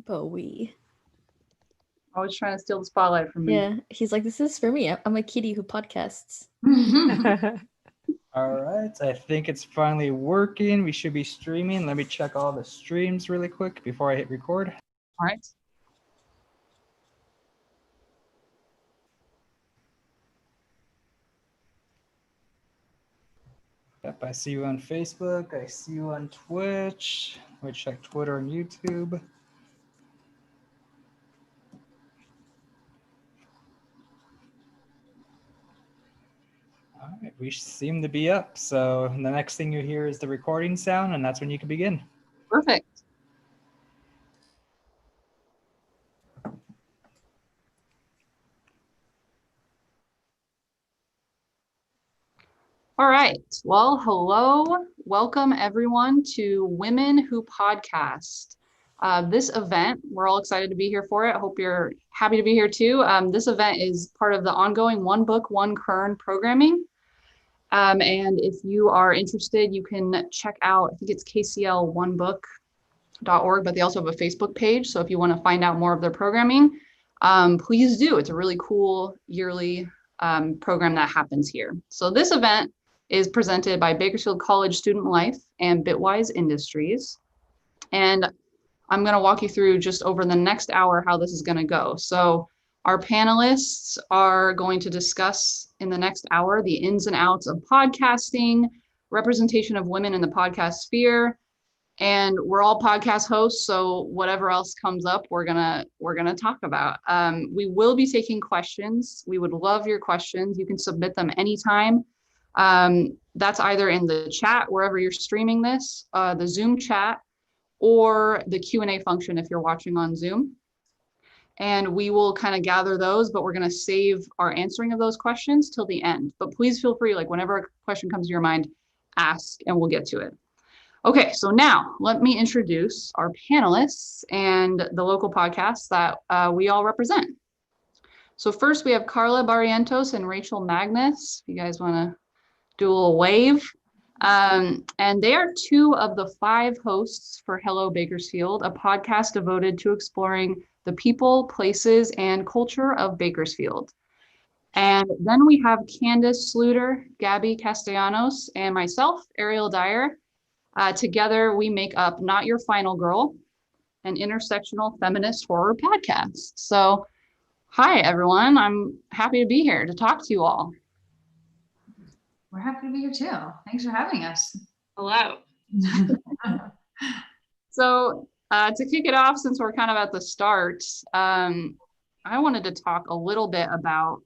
Bowie. Always trying to steal the spotlight from me. Yeah, he's like, this is for me. I'm a kitty who podcasts. All right, I think it's finally working. We should be streaming. Let me check all the streams really quick before I hit record. All right. Yep, I see you on Facebook. I see you on Twitch. Let me check Twitter and YouTube. All right, we seem to be up. So the next thing you hear is the recording sound, and that's when you can begin. Perfect. All right. Well, hello. Welcome everyone to Women Who Podcast. This event, we're all excited to be here for it. I hope you're happy to be here too. This event is part of the ongoing One Book, One Kern programming. And if you are interested, you can check out, I think it's kcl1book.org, but they also have a Facebook page. So if you want to find out more of their programming, please do. It's a really cool yearly program that happens here. So this event is presented by Bakersfield College Student Life and Bitwise Industries. And I'm going to walk you through just over the next hour how this is going to go. So our panelists are going to discuss in the next hour the ins and outs of podcasting, representation of women in the podcast sphere, and we're all podcast hosts, so whatever else comes up, we're gonna talk about. We will be taking questions. We would love your questions. You can submit them anytime. That's either in the chat wherever you're streaming this, the Zoom chat, or the Q&A function if you're watching on Zoom. And we will kind of gather those, but we're going to save our answering of those questions till the end. But please feel free, like whenever a question comes to your mind, ask and we'll get to it. Okay, so now let me introduce our panelists and the local podcasts that we all represent. So first we have Carla Barrientos and Rachel Magnus. If you guys want to do a little wave. And they are two of the 5 hosts for Hello Bakersfield, a podcast devoted to exploring the people, places, and culture of Bakersfield. And then we have Candace SLuder, Gaby Castellanos, and myself, Ariel Dyer. Together, we make up Not Your Final Girl, an intersectional feminist horror podcast. So, hi, everyone. I'm happy to be here to talk to you all. We're happy to be here too. Thanks for having us. Hello. So, to kick it off, since we're kind of at the start, I wanted to talk a little bit about,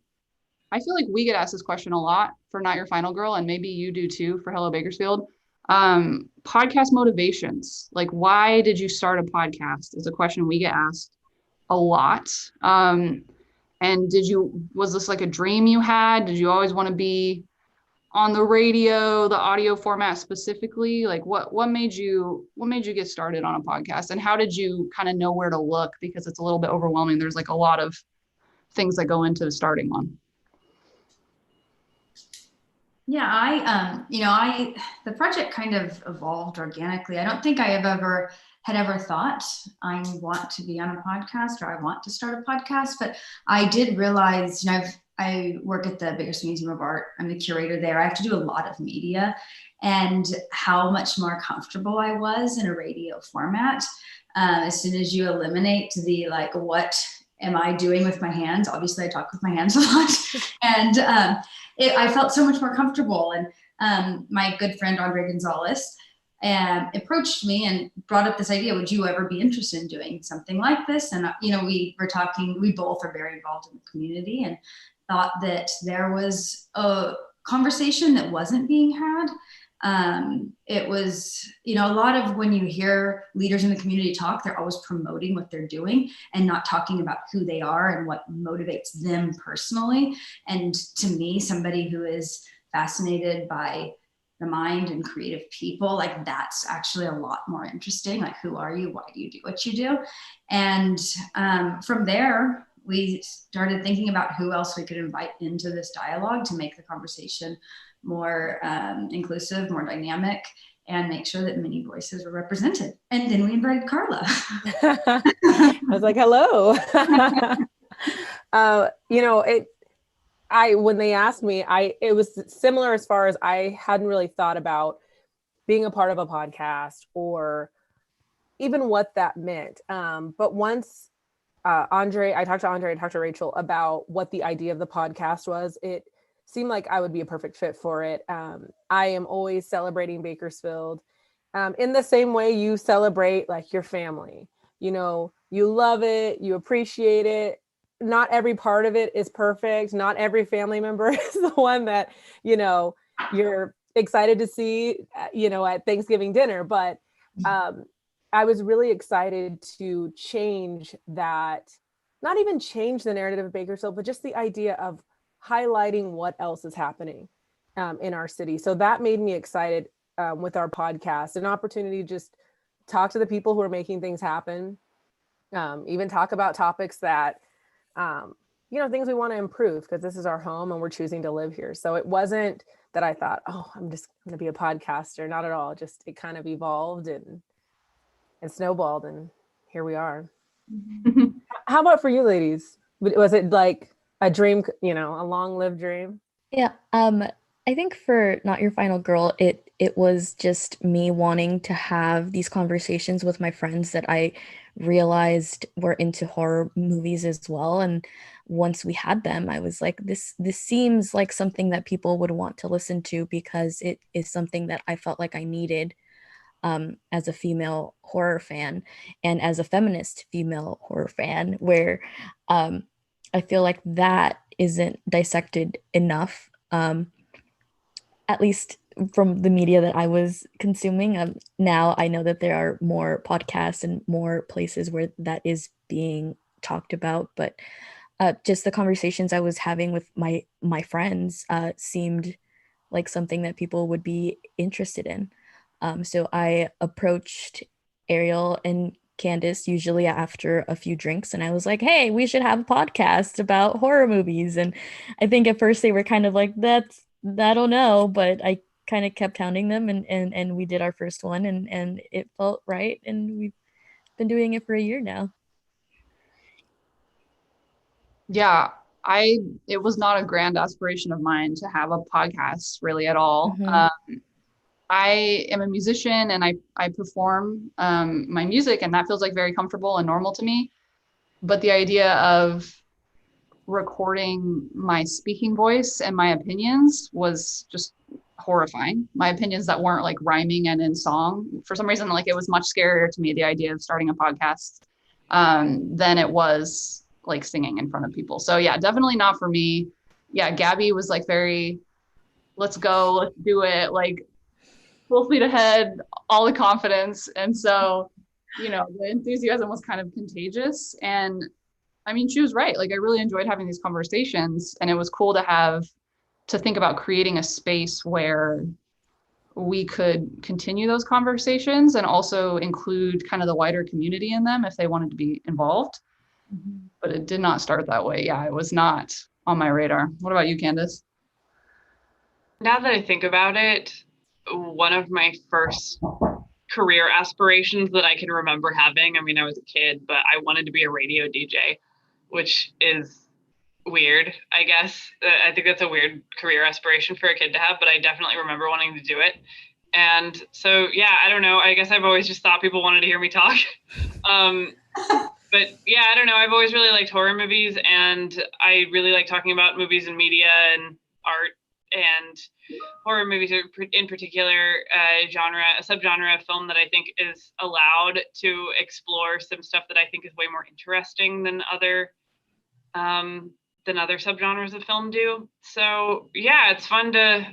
I feel like we get asked this question a lot for Not Your Final Girl, and maybe you do too for Hello Bakersfield. Podcast motivations, like why did you start a podcast is a question we get asked a lot. And was this like a dream you had? Did you always want to be on the radio, the audio format specifically? Like what made you get started on a podcast, and how did you kind of know where to look? Because it's a little bit overwhelming. There's like a lot of things that go into starting one. Yeah, the project kind of evolved organically. I don't think I had ever thought I want to be on a podcast or I want to start a podcast, but I did realize, I work at the Bakersfield Museum of Art. I'm the curator there. I have to do a lot of media, and how much more comfortable I was in a radio format. As soon as you eliminate the what am I doing with my hands? Obviously, I talk with my hands a lot, and I felt so much more comfortable. And my good friend Andre Gonzalez and approached me and brought up this idea, would you ever be interested in doing something like this? And, we were talking, we both are very involved in the community, and thought that there was a conversation that wasn't being had. It was, a lot of when you hear leaders in the community talk, they're always promoting what they're doing and not talking about who they are and what motivates them personally. And to me, somebody who is fascinated by the mind and creative people, like that's actually a lot more interesting. Like, who are you? Why do you do what you do? And from there, we started thinking about who else we could invite into this dialogue to make the conversation more inclusive, more dynamic, and make sure that many voices were represented. And then we invited Carla. I was like, hello. When they asked me, it was similar as far as I hadn't really thought about being a part of a podcast or even what that meant. But once I talked to Rachel about what the idea of the podcast was, it seemed like I would be a perfect fit for it. I am always celebrating Bakersfield in the same way you celebrate like your family. You love it, you appreciate it. Not every part of it is perfect. Not every family member is the one that, you're excited to see, at Thanksgiving dinner. But I was really excited to change that, not even change the narrative of Bakersfield, but just the idea of highlighting what else is happening in our city. So that made me excited with our podcast, an opportunity to just talk to the people who are making things happen, even talk about topics that, things we want to improve, because this is our home and we're choosing to live here. So it wasn't that I thought, I'm just going to be a podcaster. Not at all. Just it kind of evolved and snowballed, and here we are. How about for you ladies? Was it like a dream, a long-lived dream? Yeah. I think for Not Your Final Girl, it was just me wanting to have these conversations with my friends that I realized were into horror movies as well. And once we had them, I was like, this seems like something that people would want to listen to, because it is something that I felt like I needed as a female horror fan and as a feminist female horror fan, where I feel like that isn't dissected enough, at least from the media that I was consuming. Now I know that there are more podcasts and more places where that is being talked about, but just the conversations I was having with my friends seemed like something that people would be interested in. So I approached Ariel and Candace usually after a few drinks, and I was like, hey, we should have a podcast about horror movies. And I think at first they were kind of like, I don't know, but I kind of kept hounding them, and we did our first one, and it felt right, and we've been doing it for a year now. Yeah, it was not a grand aspiration of mine to have a podcast really at all. Mm-hmm. I am a musician, and I perform my music, and that feels like very comfortable and normal to me. But the idea of recording my speaking voice and my opinions was just horrifying. My opinions that weren't like rhyming and in song. For some reason, like it was much scarier to me, the idea of starting a podcast, than it was like singing in front of people. So yeah, definitely not for me. Yeah, Gaby was like very, let's go, let's do it, like full speed ahead, all the confidence. And so, the enthusiasm was kind of contagious. And I mean, she was right. Like I really enjoyed having these conversations, and it was cool to think about creating a space where we could continue those conversations and also include kind of the wider community in them if they wanted to be involved. Mm-hmm. But it did not start that way. Yeah, it was not on my radar. What about you, Candace? Now that I think about it, one of my first career aspirations that I can remember having, I mean, I was a kid, but I wanted to be a radio DJ, which is weird, I guess. I think that's a weird career aspiration for a kid to have, but I definitely remember wanting to do it. And so, yeah, I don't know. I guess I've always just thought people wanted to hear me talk. But yeah, I don't know. I've always really liked horror movies, and I really like talking about movies and media and art and horror movies are in particular a subgenre of film that I think is allowed to explore some stuff that I think is way more interesting than other subgenres of film do. So yeah, it's fun to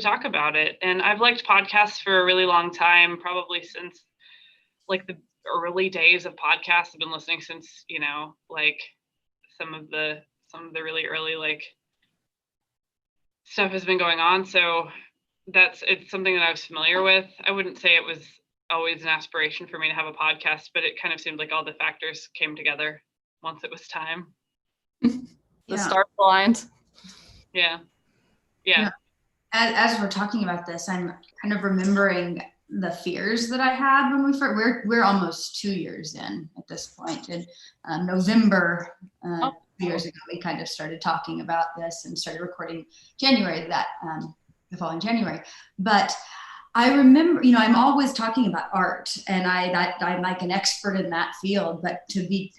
talk about it. And I've liked podcasts for a really long time, probably since like the early days of podcasts. I've been listening since, like some of the really early like stuff has been going on. So it's something that I was familiar with. I wouldn't say it was always an aspiration for me to have a podcast, but it kind of seemed like all the factors came together once it was time. The stars aligned. Yeah. As we're talking about this, I'm kind of remembering the fears that I had when we're almost 2 years in at this point. In November 2 years ago, we kind of started talking about this and started recording January the following January. But I remember, I'm always talking about art, and I'm like an expert in that field. But to be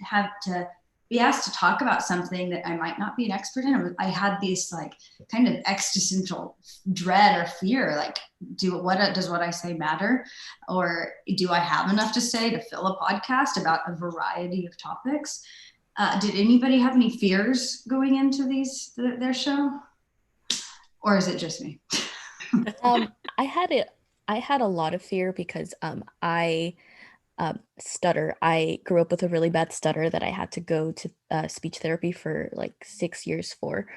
asked to talk about something that I might not be an expert in, I had these like kind of existential dread or fear, like, does what I say matter? Or do I have enough to say to fill a podcast about a variety of topics? Did anybody have any fears going into their show? Or is it just me? I had a lot of fear because I stutter. I grew up with a really bad stutter that I had to go to speech therapy for like 6 years for.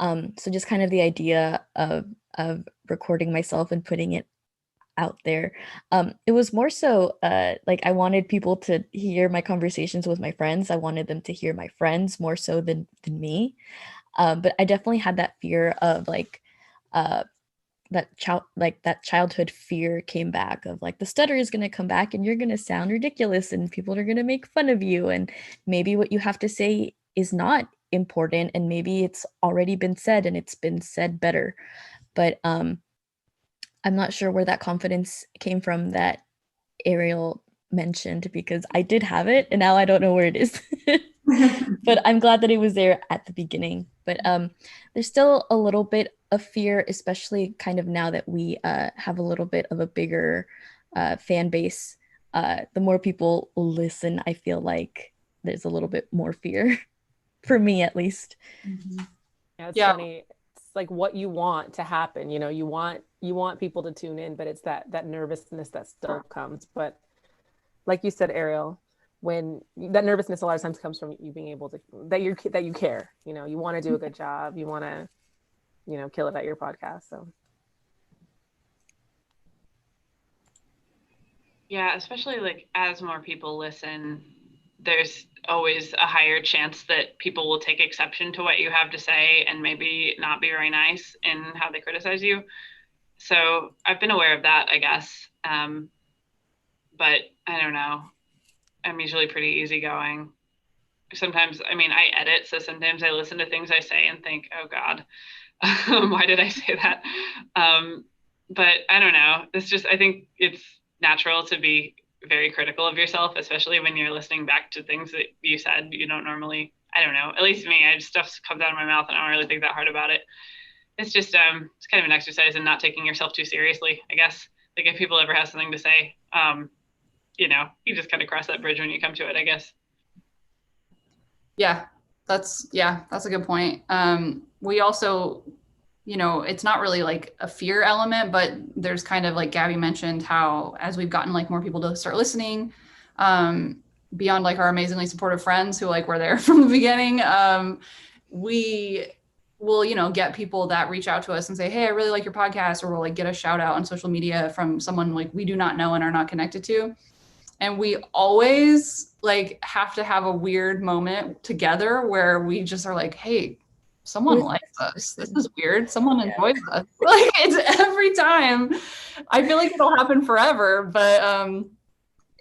So just kind of the idea of recording myself and putting it out there. It was more so like I wanted people to hear my conversations with my friends. I wanted them to hear my friends more so than me. But I definitely had that fear of like that childhood fear came back of like the stutter is going to come back and you're going to sound ridiculous and people are going to make fun of you, and maybe what you have to say is not important and maybe it's already been said and it's been said better. But I'm not sure where that confidence came from that Ariel mentioned, because I did have it and now I don't know where it is. But I'm glad that it was there at the beginning. But there's still a little bit of fear, especially kind of now that we have a little bit of a bigger fan base. The more people listen, I feel like there's a little bit more fear for me, at least. Yeah, it's funny. It's like what you want to happen. You want people to tune in, but it's that nervousness that still comes. But like you said, Ariel, when that nervousness a lot of times comes from you being able to that you care. You want to do a good job. You want to kill it at your podcast. So yeah, especially like as more people listen, there's always a higher chance that people will take exception to what you have to say and maybe not be very nice in how they criticize you. So I've been aware of that, I guess. But I don't know. I'm usually pretty easygoing. Sometimes, I edit, so sometimes I listen to things I say and think, oh God, why did I say that? But I don't know. I think it's natural to be very critical of yourself, especially when you're listening back to things that you said you don't normally, I don't know, at least me, stuff comes out of my mouth and I don't really think that hard about it. It's just, it's kind of an exercise in not taking yourself too seriously, I guess. Like if people ever have something to say, you just kind of cross that bridge when you come to it, I guess. Yeah, that's a good point. We also, it's not really like a fear element, but there's kind of like Gaby mentioned how as we've gotten like more people to start listening, beyond like our amazingly supportive friends who like were there from the beginning, we will, get people that reach out to us and say, hey, I really like your podcast, or we'll like get a shout out on social media from someone like we do not know and are not connected to. And we always like have to have a weird moment together where we just are like, hey, someone likes us. This is weird. Someone enjoys us. Like it's every time. I feel like it'll happen forever, but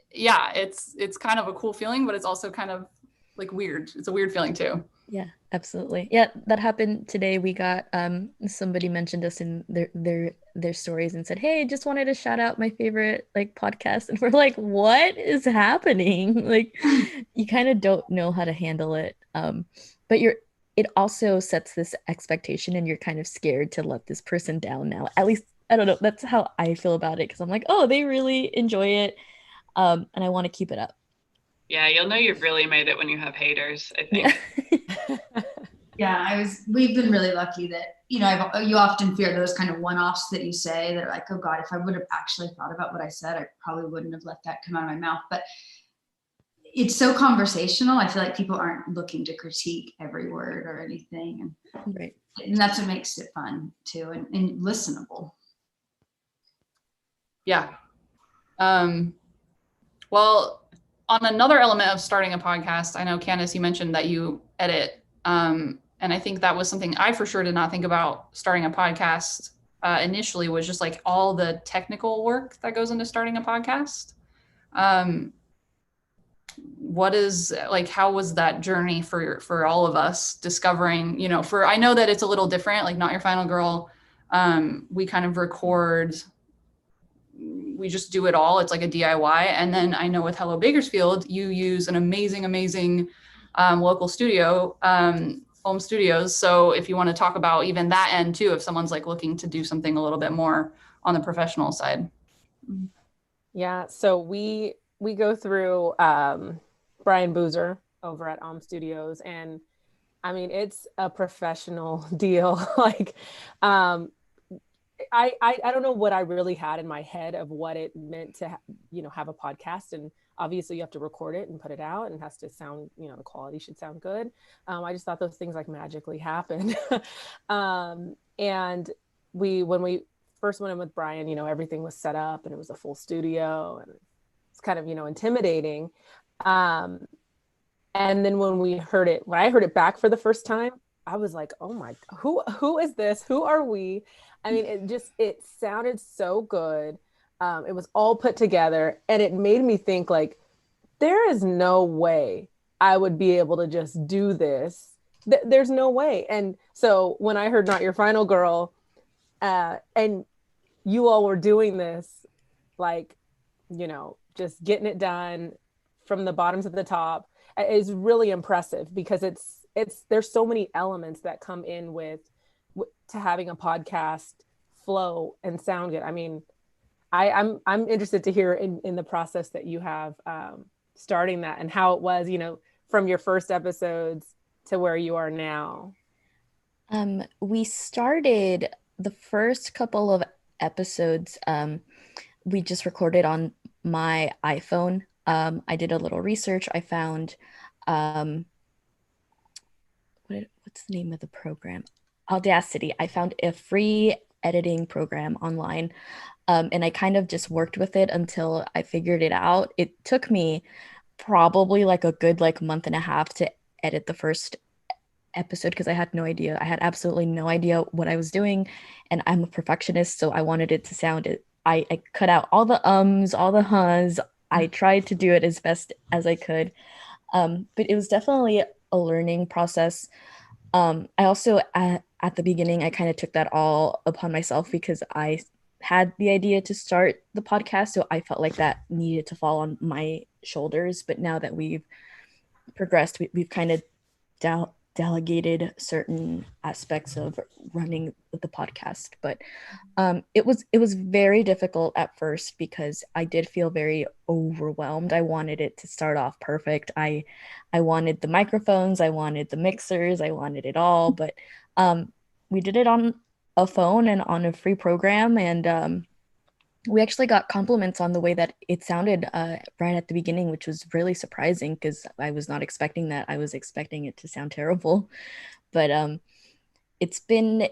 it's kind of a cool feeling, but it's also kind of like weird. It's a weird feeling too. Yeah, absolutely. Yeah, that happened today. We got somebody mentioned us in their stories and said, hey, just wanted to shout out my favorite like podcast. And we're like, what is happening? Like you kind of don't know how to handle it. But it also sets this expectation, and you're kind of scared to let this person down now. At least, I don't know, that's how I feel about it, because I'm like, oh, they really enjoy it, and I want to keep it up. Yeah, you'll know you've really made it when you have haters, I think. Yeah. Yeah, we've been really lucky that, you often fear those kind of one-offs that you say that are like, oh God, if I would have actually thought about what I said, I probably wouldn't have let that come out of my mouth. But it's so conversational. I feel like people aren't looking to critique every word or anything. Right. And that's what makes it fun too, and listenable. Yeah. Well, on another element of starting a podcast, I know, Candace, you mentioned that you edit. And I think that was something I for sure did not think about starting a podcast initially, was just like all the technical work that goes into starting a podcast. What is, like, how was that journey for all of us discovering, I know that it's a little different, like Not Your Final Girl. We kind of record, we just do it all. It's like a DIY. And then I know with Hello Bakersfield, you use an amazing local studio, home studios. So if you want to talk about even that end too, if someone's like looking to do something a little bit more on the professional side. Yeah, so we go through Brian Boozer over at Studios, and I mean, it's a professional deal. Like, I don't know what I really had in my head of what it meant to have a podcast, and obviously you have to record it and put it out, and it has to sound, the quality should sound good. I just thought those things like magically happened. And when we first went in with Brian, everything was set up and it was a full studio, and it's kind of, intimidating. And then when I heard it back for the first time, I was like, oh my, who is this? Who are we? I mean, it sounded so good. It was all put together, and it made me think, like, there is no way I would be able to just do this. There's no way. And so when I heard Not Your Final Girl, and you all were doing this, like, just getting it done from the bottom to the top, is really impressive, because there's so many elements that come in to having a podcast flow and sound good. I mean, I'm interested to hear in the process that you have starting that, and how it was, from your first episodes to where you are now. We started the first couple of episodes, we just recorded on my iPhone. I did a little research. I found what's the name of the program? Audacity. I found a free editing program online, and I kind of just worked with it until I figured it out. It took me probably like a good month and a half to edit the first episode, because I had no idea. I had absolutely no idea what I was doing, and I'm a perfectionist, so I wanted it to sound it. I cut out all the ums, all the huhs. I tried to do it as best as I could, but it was definitely a learning process. I also, at the beginning, I kind of took that all upon myself, because I had the idea to start the podcast, so I felt like that needed to fall on my shoulders. But now that we've progressed, we've kind of delegated certain aspects of running the podcast. But it was very difficult at first, because I did feel very overwhelmed. I wanted it to start off perfect. I wanted the microphones, I wanted the mixers, I wanted it all. But we did it on a phone and on a free program, and we actually got compliments on the way that it sounded right at the beginning, which was really surprising, because I was not expecting that. I was expecting it to sound terrible. But it's been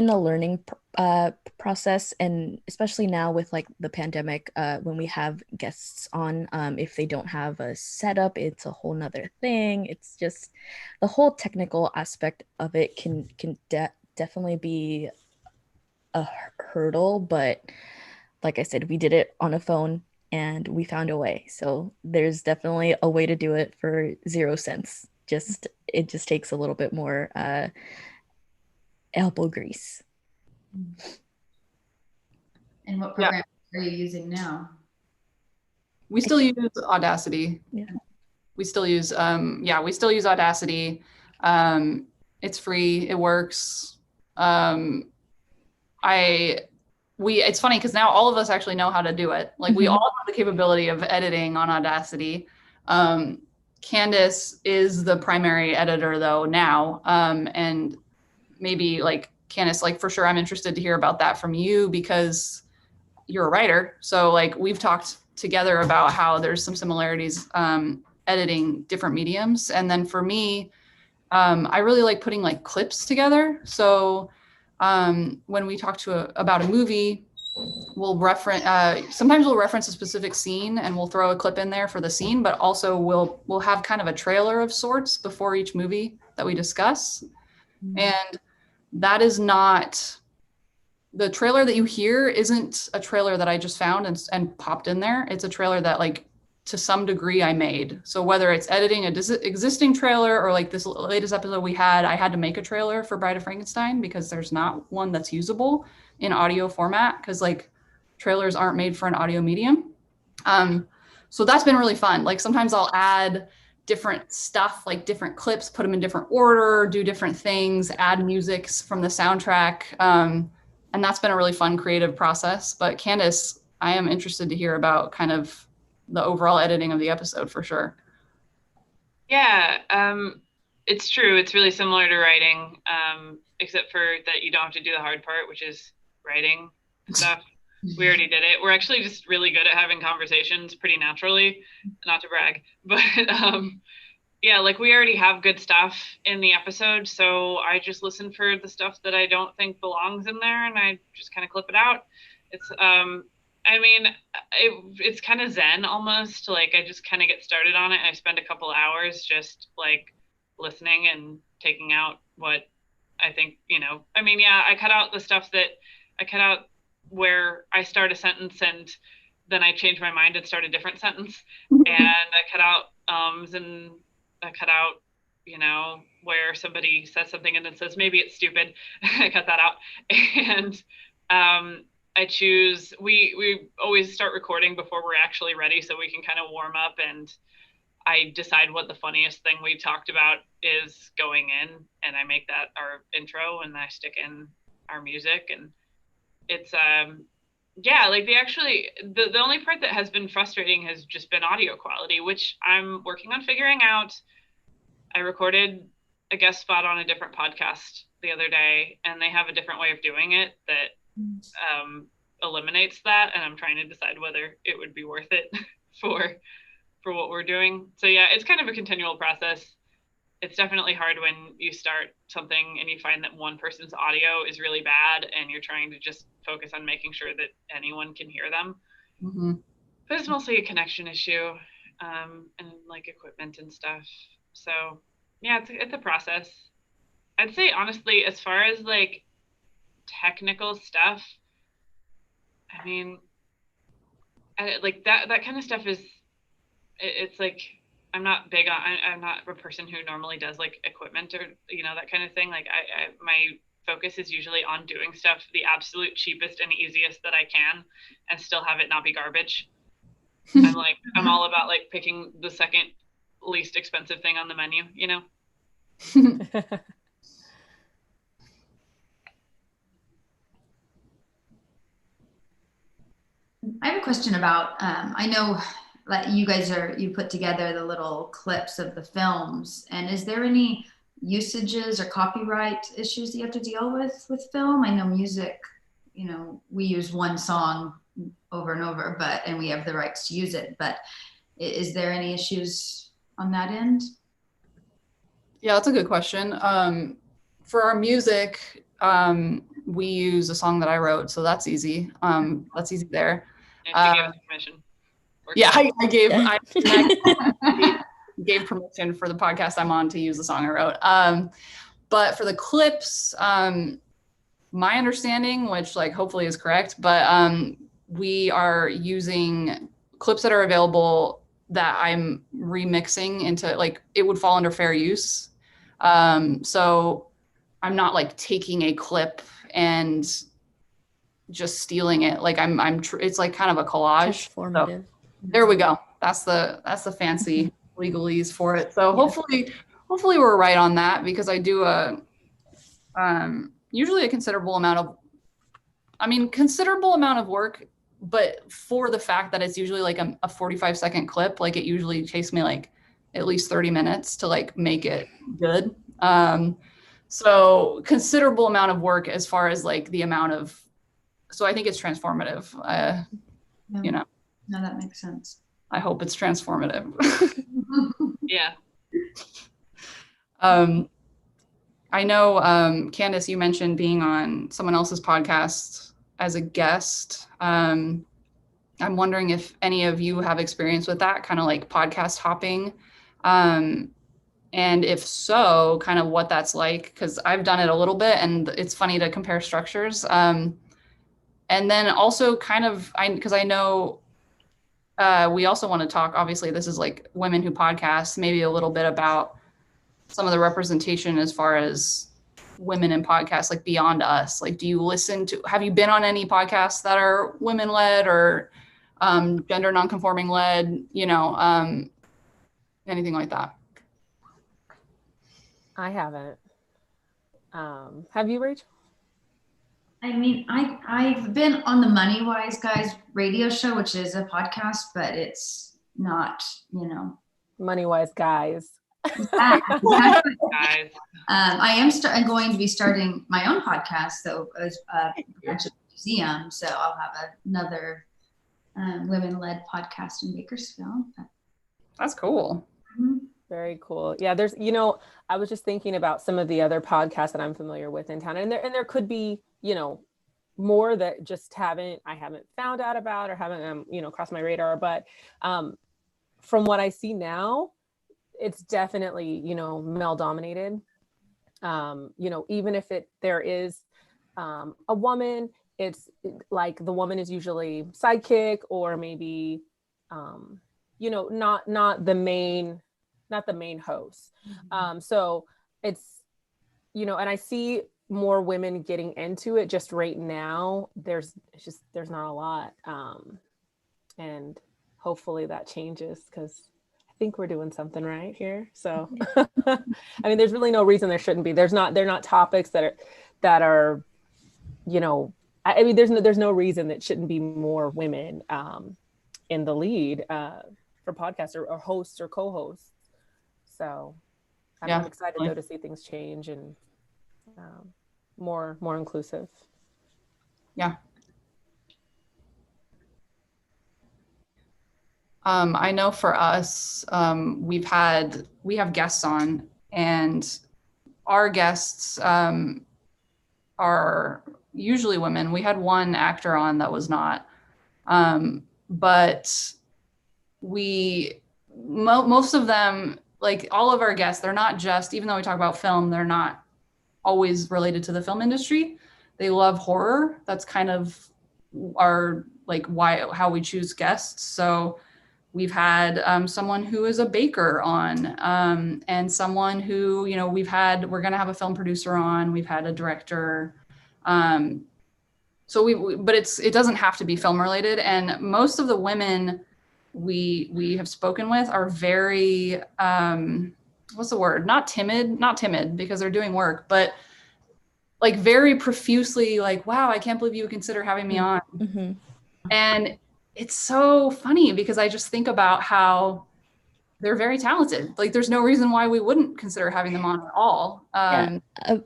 a learning process, and especially now with like the pandemic, when we have guests on, if they don't have a setup, it's a whole nother thing. It's just the whole technical aspect of it can definitely be a hurdle. But like I said, we did it on a phone and we found a way. So there's definitely a way to do it for 0 cents. It just takes a little bit more elbow grease. And what program are you using now? We still use Audacity. Yeah. We still use Audacity. It's free. It works. It's funny because now all of us actually know how to do it. Like we all have the capability of editing on Audacity. Candace is the primary editor though now. And maybe like Candace, like for sure, I'm interested to hear about that from you because you're a writer. So like we've talked together about how there's some similarities editing different mediums. And then for me, I really like putting like clips together. So when we talk about a movie, we'll reference sometimes we'll reference a specific scene and we'll throw a clip in there for the scene, but also we'll have kind of a trailer of sorts before each movie that we discuss. And that is not the trailer that you hear isn't a trailer that I just found and popped in there. It's a trailer that like to some degree I made. So whether it's editing an existing trailer or like this latest episode we had, I had to make a trailer for Bride of Frankenstein because there's not one that's usable in audio format because like trailers aren't made for an audio medium. So that's been really fun. Like sometimes I'll add different stuff, like different clips, put them in different order, do different things, add music from the soundtrack. And that's been a really fun creative process. But Candace, I am interested to hear about kind of the overall editing of the episode for sure. Yeah, it's true. It's really similar to writing, except for that you don't have to do the hard part, which is writing stuff. We already did it. We're actually just really good at having conversations pretty naturally, not to brag, but yeah, like we already have good stuff in the episode. So I just listen for the stuff that I don't think belongs in there and I just kind of clip it out. It's, I mean, it's kind of zen almost. Like I just kind of get started on it. And I spend a couple hours just like listening and taking out what I think, I mean, yeah, I cut out where I start a sentence and then I change my mind and start a different sentence. And I cut out and I cut out, where somebody says something and then says, maybe it's stupid. I cut that out. And I choose, we always start recording before we're actually ready so we can kind of warm up and I decide what the funniest thing we talked about is going in and I make that our intro and I stick in our music and it's yeah, like the only part that has been frustrating has just been audio quality, which I'm working on figuring out. I recorded a guest spot on a different podcast the other day and they have a different way of doing it that eliminates that and I'm trying to decide whether it would be worth it for what we're doing. So yeah, it's kind of a continual process. It's definitely hard when you start something and you find that one person's audio is really bad and you're trying to just focus on making sure that anyone can hear them. But it's mostly a connection issue and like equipment and stuff. So yeah, it's a process. I'd say honestly, as far as like technical stuff, I mean, like that kind of stuff is, it's like, I'm not a person who normally does like equipment or, that kind of thing. Like my focus is usually on doing stuff the absolute cheapest and easiest that I can and still have it not be garbage. I'm all about like picking the second least expensive thing on the menu, I have a question about, I know that you put together the little clips of the films, and is there any usages or copyright issues that you have to deal with film? I know music, we use one song over and over, and we have the rights to use it, but is there any issues on that end? Yeah, that's a good question. For our music, we use a song that I wrote, so that's easy. That's easy there. And you gave us permission. Yeah, I gave permission for the podcast I'm on to use the song I wrote. But for the clips, my understanding, which like hopefully is correct, but we are using clips that are available that I'm remixing into like, it would fall under fair use. So I'm not like taking a clip and just stealing it. Like it's like kind of a collage. So, there we go. That's the fancy legalese for it. So hopefully we're right on that because I do usually a considerable amount of work, but for the fact that it's usually like a 45-second clip, like it usually takes me like at least 30 minutes to like make it good. So considerable amount of work as far as like the amount of, so I think it's transformative. You know, no, that makes sense. I hope it's transformative. Yeah. I know, Candace, you mentioned being on someone else's podcast as a guest. I'm wondering if any of you have experience with that, kind of like podcast hopping. And if so, kind of what that's like, because I've done it a little bit and it's funny to compare structures. And then also kind of, because I know we also want to talk, obviously, this is like Women Who Podcast, maybe a little bit about some of the representation as far as women in podcasts, like beyond us. Like, do you listen to, have you been on any podcasts that are women led or gender nonconforming led, you know, anything like that? I haven't. Have you, Rachel? I mean, I've been on the Moneywise Guys radio show, which is a podcast, but it's not, you know. Moneywise Guys. Exactly. Guys. I am going to be starting my own podcast, though, as a museum. So I'll have another women-led podcast in Bakersfield. That's cool. Mm-hmm. Very cool. Yeah, there's, you know, I was just thinking about some of the other podcasts that I'm familiar with in town, and there could be, you know, more that just I haven't found out about or haven't, you know, crossed my radar. But from what I see now, it's definitely, you know, male dominated. You know, even if there is a woman, it's like the woman is usually sidekick or maybe, you know, not the main host. So it's, you know, and I see more women getting into it just right now. There's not a lot. And hopefully that changes, because I think we're doing something right here. So, I mean, there's really no reason there shouldn't be. They're not topics that are, you know, I mean, there's no reason that shouldn't be more women in the lead for podcasts or hosts or co-hosts. So I'm excited though to see things change and more inclusive. Yeah. I know for us, we have guests on, and our guests are usually women. We had one actor on that was not, but most of them, like all of our guests, they're not just, even though we talk about film, they're not always related to the film industry. They love horror. That's kind of our, like, how we choose guests. So we've had someone who is a baker on, and someone who, you know, we're going to have a film producer on. We've had a director. So but it doesn't have to be film related. And most of the women we have spoken with are very, what's the word? Not timid because they're doing work, but like very profusely like, wow, I can't believe you would consider having me on. Mm-hmm. And it's so funny because I just think about how they're very talented. Like there's no reason why we wouldn't consider having them on at all.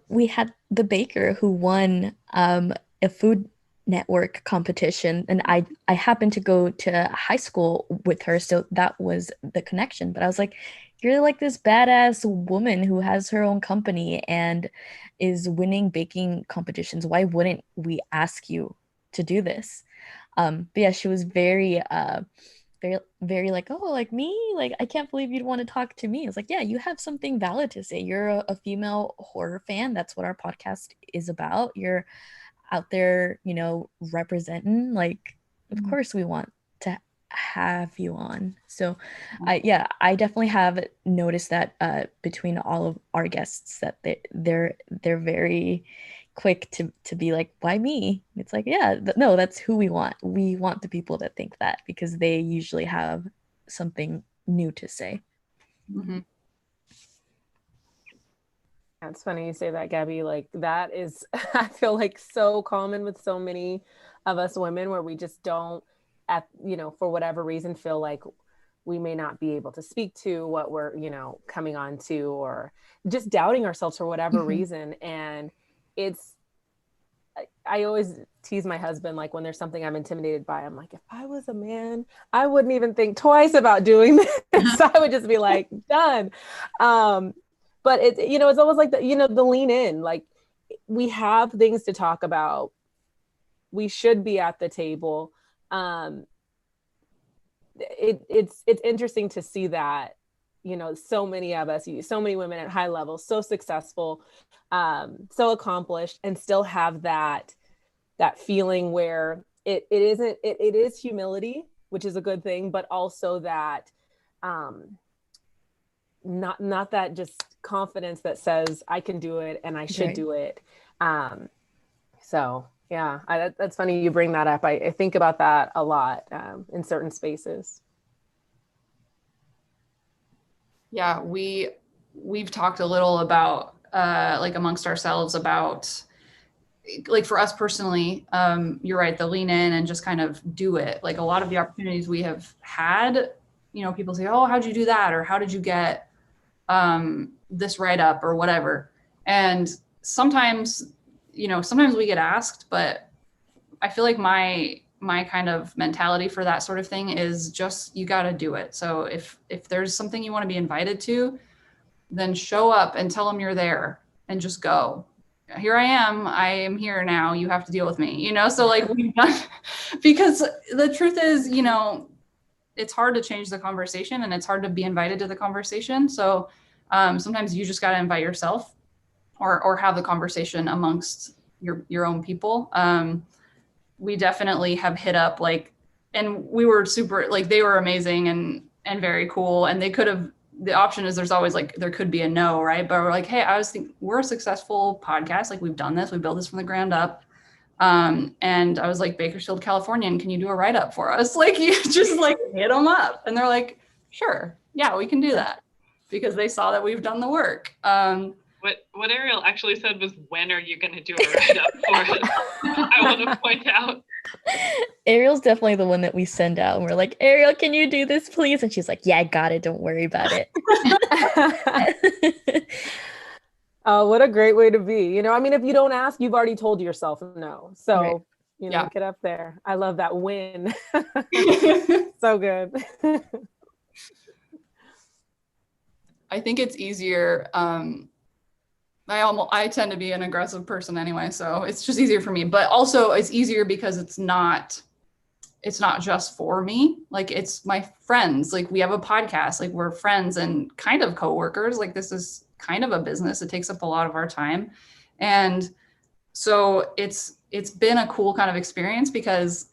We had the baker who won a Food Network competition, and I happened to go to high school with her, so that was the connection. But I was like, you're like this badass woman who has her own company and is winning baking competitions. Why wouldn't we ask you to do this? But yeah, she was very very like, oh, like me, like I can't believe you'd want to talk to me. I was like, yeah, you have something valid to say. You're a female horror fan. That's what our podcast is about. You're out there, you know, representing. Like, of course we want to have you on. So I definitely have noticed that between all of our guests that they're very quick to be like, why me? It's like, yeah, no, that's who we want. We want the people that think that, because they usually have something new to say. Mm-hmm. That's funny you say that, Gabby. Like that is, I feel like so common with so many of us women where we just don't for whatever reason, feel like we may not be able to speak to what we're, coming on to, or just doubting ourselves for whatever reason. And I always tease my husband, like when there's something I'm intimidated by, I'm like, if I was a man, I wouldn't even think twice about doing this. I would just be like, done. But it's almost like the lean in, like we have things to talk about. We should be at the table. It's interesting to see that, so many of us, so many women at high levels, so successful, so accomplished, and still have that feeling where it is humility, which is a good thing, but also that not that just confidence that says I can do it and I should do it. So yeah, that's funny you bring that up. I think about that a lot in certain spaces. Yeah, we've talked a little about like amongst ourselves about, like for us personally, you're right, the lean in and just kind of do it. Like a lot of the opportunities we have had, people say, oh, how'd you do that? Or how did you get this write up or whatever? And sometimes we get asked, but I feel like my kind of mentality for that sort of thing is just, you got to do it. So if there's something you want to be invited to, then show up and tell them you're there and just go. Here I am here now. You have to deal with me, so like we've done, because the truth is, it's hard to change the conversation and it's hard to be invited to the conversation. So sometimes you just got to invite yourself or have the conversation amongst your own people. We definitely have hit up and we were super, they were amazing and very cool. And they could have, the option is there's always there could be a no, right? But we're like, hey, we're a successful podcast. We've done this, we built this from the ground up. And I was like, Bakersfield, California, and can you do a write-up for us? You just hit them up. And they're like, sure. Yeah, we can do that, because they saw that we've done the work. What Ariel actually said was, when are you going to do a write-up for it? I want to point out. Ariel's definitely the one that we send out and we're like, Ariel, can you do this, please? And she's like, yeah, I got it. Don't worry about it. Oh, what a great way to be. If you don't ask, you've already told yourself no. So, right. Get up there. I love that win. So good. I think it's easier. I tend to be an aggressive person anyway, so it's just easier for me. But also it's easier because it's not just for me. It's my friends. We have a podcast. We're friends and kind of coworkers. This is kind of a business. It takes up a lot of our time, and so it's been a cool kind of experience because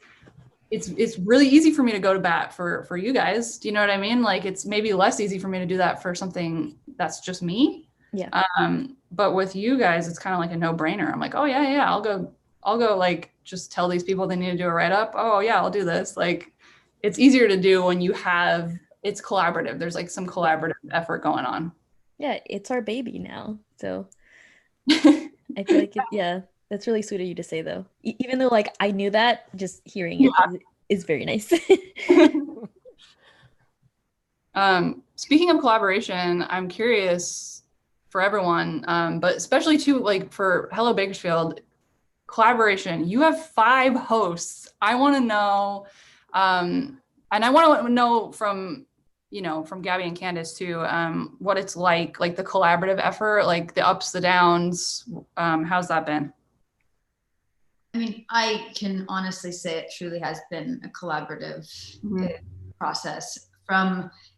it's really easy for me to go to bat for you guys. Do you know what I mean? It's maybe less easy for me to do that for something that's just me. Yeah. But with you guys, it's kind of a no-brainer. I'm like, oh yeah, I'll go just tell these people they need to do a write-up. Oh yeah, I'll do this. It's easier to do when it's collaborative. There's some collaborative effort going on. Yeah, it's our baby now. So I feel like that's really sweet of you to say, though. Even though I knew that, just hearing it is very nice. Speaking of collaboration, I'm curious for everyone, but especially too, for Hello Bakersfield collaboration, you have 5 hosts. I want to know, and I want to know from Gabby and Candace too, what it's like the collaborative effort, the ups, the downs. How's that been? I mean, I can honestly say it truly has been a collaborative process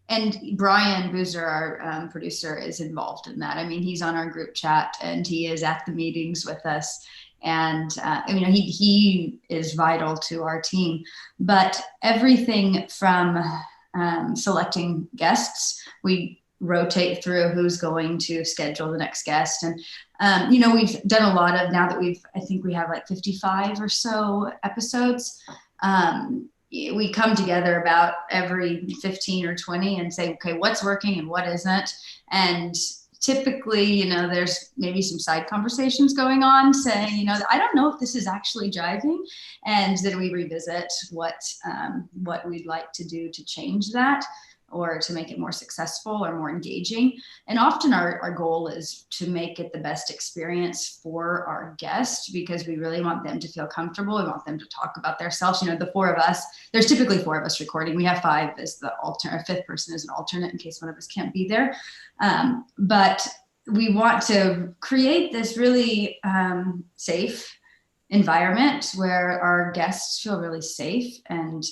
and Brian Boozer, our producer, is involved in that. I mean, he's on our group chat and he is at the meetings with us. And he is vital to our team. But everything from selecting guests, we rotate through who's going to schedule the next guest. And, we've done a lot of, now that I think we have 55 or so episodes. We come together about every 15 or 20 and say, okay, what's working and what isn't. And typically, you know, there's maybe some side conversations going on saying, you know, I don't know if this is actually jiving. And then we revisit what we'd like to do to change that, or to make it more successful or more engaging. And often our goal is to make it the best experience for our guests, because we really want them to feel comfortable. We want them to talk about themselves. You know, the four of us, there's typically four of us recording. We have five as the alternate, a fifth person is an alternate in case one of us can't be there. But we want to create this really safe environment where our guests feel really safe and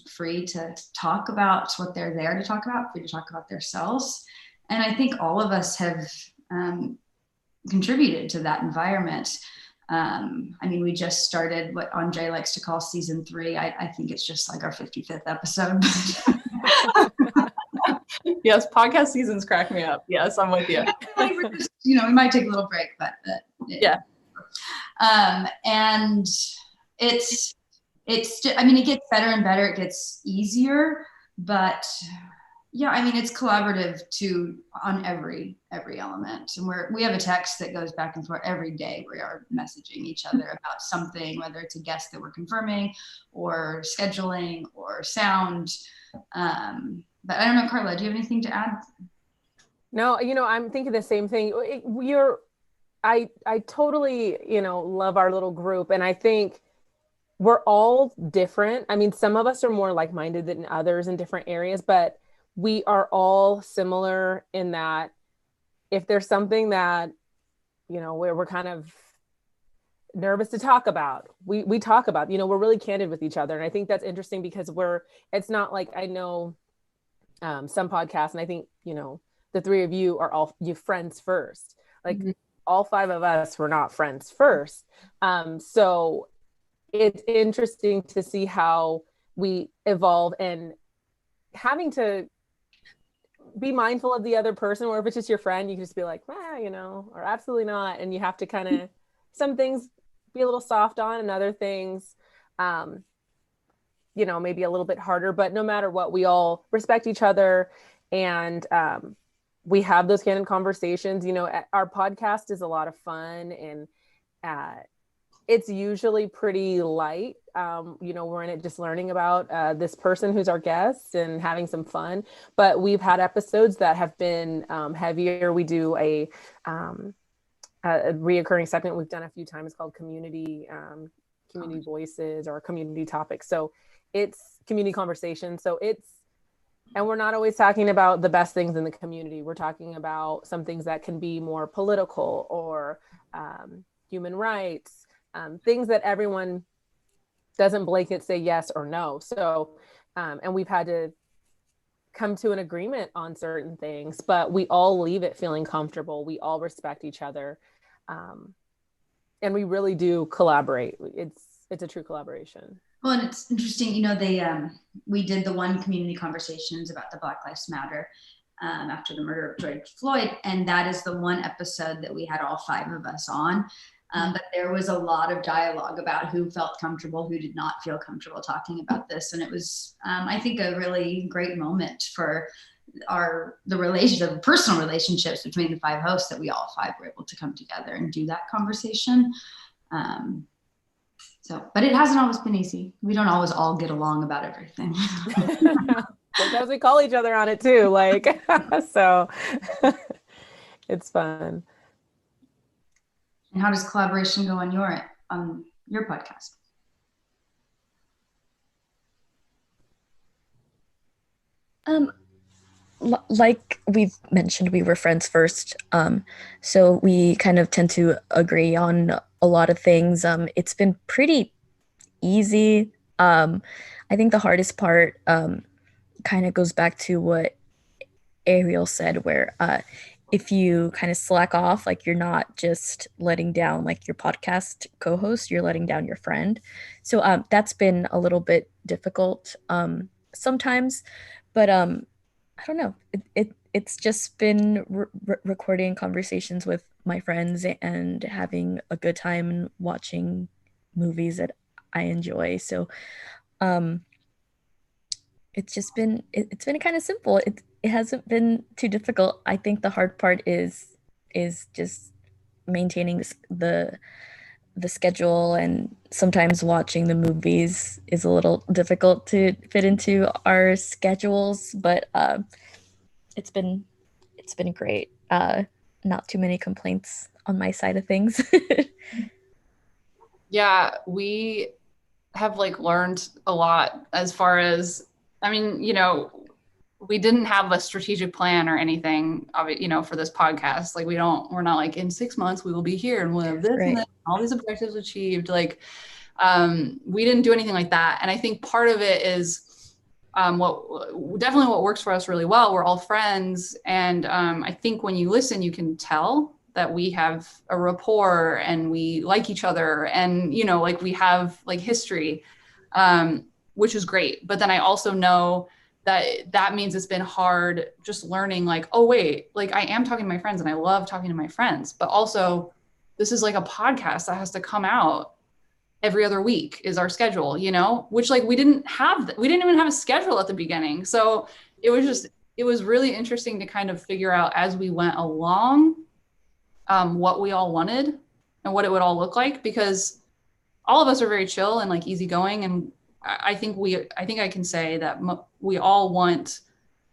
free to talk about what they're there to talk about, free to talk about themselves. And I think all of us have contributed to that environment. I mean, we just started what Andre likes to call season 3. I think it's just like our 55th episode. Yes, podcast seasons crack me up. Yes, I'm with you. You know, we might take a little break, but yeah. And I mean, it gets better and better. It gets easier, but yeah, I mean, it's collaborative too on every element. And we have a text that goes back and forth every day. We are messaging each other about something, whether it's a guest that we're confirming or scheduling or sound. But I don't know, Carla, do you have anything to add? No, you know, I'm thinking the same thing. I totally, you know, love our little group. And I think we're all different. I mean, some of us are more like-minded than others in different areas, but we are all similar in that if there's something that, you know, where we're kind of nervous to talk about, we talk about, you know, we're really candid with each other. And I think that's interesting because it's not like, I know some podcasts, and I think, you know, the three of you are all friends first. Like all 5 of us were not friends first. So it's interesting to see how we evolve and having to be mindful of the other person, or if it's just your friend, you can just be like, you know, or absolutely not. And you have to kind of, some things be a little soft on, and other things, you know, maybe a little bit harder, but no matter what, we all respect each other. And we have those candid conversations. You know, our podcast is a lot of fun, and it's usually pretty light. You know, we're in it just learning about this person who's our guest and having some fun. But we've had episodes that have been heavier. We do a reoccurring segment we've done a few times called community voices or community topics. So it's community conversation. So and we're not always talking about the best things in the community. We're talking about some things that can be more political or human rights, things that everyone doesn't blanket say yes or no. So, and we've had to come to an agreement on certain things, but we all leave it feeling comfortable. We all respect each other. And we really do collaborate. It's a true collaboration. Well, and it's interesting, you know, we did the one community conversations about the Black Lives Matter after the murder of George Floyd. And that is the one episode that we had all 5 of us on. But there was a lot of dialogue about who felt comfortable, who did not feel comfortable talking about this. And it was, I think, a really great moment for the personal relationships between the 5 hosts, that we all 5 were able to come together and do that conversation. But it hasn't always been easy. We don't always all get along about everything. Sometimes we call each other on it too, like, so it's fun. And how does collaboration go on your podcast? Like we've mentioned, we were friends first. So we kind of tend to agree on a lot of things. It's been pretty easy. I think the hardest part kind of goes back to what Ariel said, where if you kind of slack off, like you're not just letting down like your podcast co-host, you're letting down your friend. So that's been a little bit difficult sometimes, but I don't know. It's just been recording conversations with my friends and having a good time and watching movies that I enjoy. So it's just been it's been kind of simple. it hasn't been too difficult. I think the hard part is just maintaining the schedule, and sometimes watching the movies is a little difficult to fit into our schedules, but it's been it's been great. Not too many complaints on my side of things. Yeah, we have like learned a lot as far as, I mean, we didn't have a strategic plan or anything of it, for this podcast. Like we're not like in 6 months we will be here and we'll have this Right. and this, all these objectives achieved. Like we didn't do anything like that. And I think part of it is what works for us really well. We're all friends. And I think when you listen, you can tell that we have a rapport and we like each other, and like we have like history, which is great. But then I also know that means it's been hard just learning, like, oh wait, like I am talking to my friends and I love talking to my friends, but also this is like a podcast that has to come out every other week is our schedule, which like we didn't even have a schedule at the beginning. So it was really interesting to kind of figure out as we went along what we all wanted and what it would all look like, because all of us are very chill and like easygoing. And I think I can say that we all want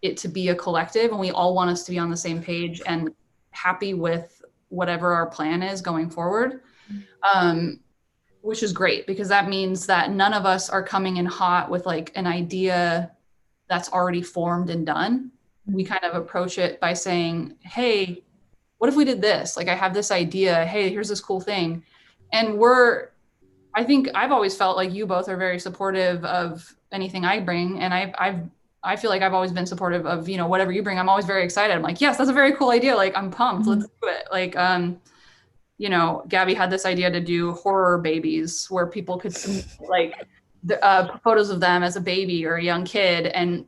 it to be a collective, and we all want us to be on the same page and happy with whatever our plan is going forward. Which is great, because that means that none of us are coming in hot with like an idea that's already formed and done. We kind of approach it by saying, hey, what if we did this? Like I have this idea, hey, here's this cool thing. And I think I've always felt like you both are very supportive of anything I bring. And I feel like I've always been supportive of, whatever you bring. I'm always very excited. I'm like, yes, that's a very cool idea. Like I'm pumped. Let's do it. Like, Gaby had this idea to do horror babies, where people could submit like photos of them as a baby or a young kid, and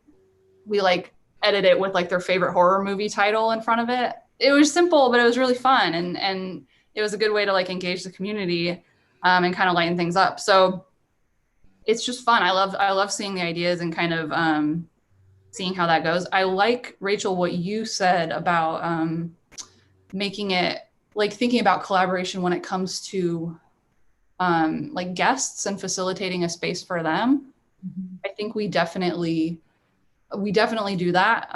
we like edit it with like their favorite horror movie title in front of it. It was simple, but it was really fun, and it was a good way to like engage the community and kind of lighten things up. So it's just fun. I love seeing the ideas and kind of seeing how that goes. I like, Rachel, what you said about making it like thinking about collaboration when it comes to like guests and facilitating a space for them. Mm-hmm. I think we definitely do that.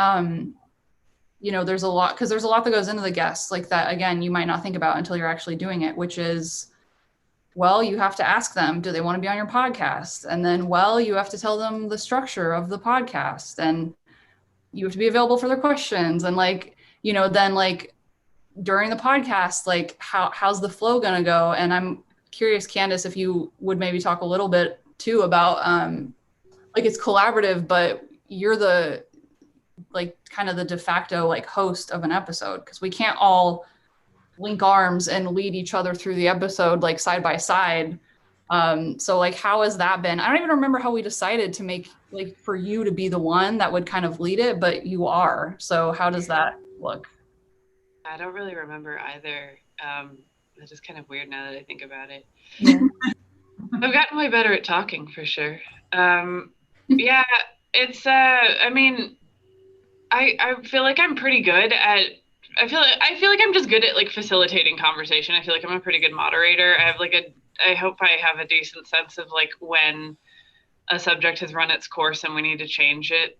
There's a lot that goes into the guests, like that, again, you might not think about until you're actually doing it, which is, well, you have to ask them, do they want to be on your podcast? And then, well, you have to tell them the structure of the podcast, and you have to be available for their questions. And like, then like, during the podcast, like how's the flow going to go? And I'm curious, Candace, if you would maybe talk a little bit too about like it's collaborative, but you're the like kind of the de facto like host of an episode, because we can't all link arms and lead each other through the episode like side by side. So like how has that been? I don't even remember how we decided to make like for you to be the one that would kind of lead it, but you are. So how does that look? I don't really remember either. It's just kind of weird now that I think about it. Yeah. I've gotten way better at talking for sure. Yeah, it's, I mean, I feel like I'm pretty good at, I feel like I'm just good at like facilitating conversation. I feel like I'm a pretty good moderator. I hope I have a decent sense of like when a subject has run its course and we need to change it.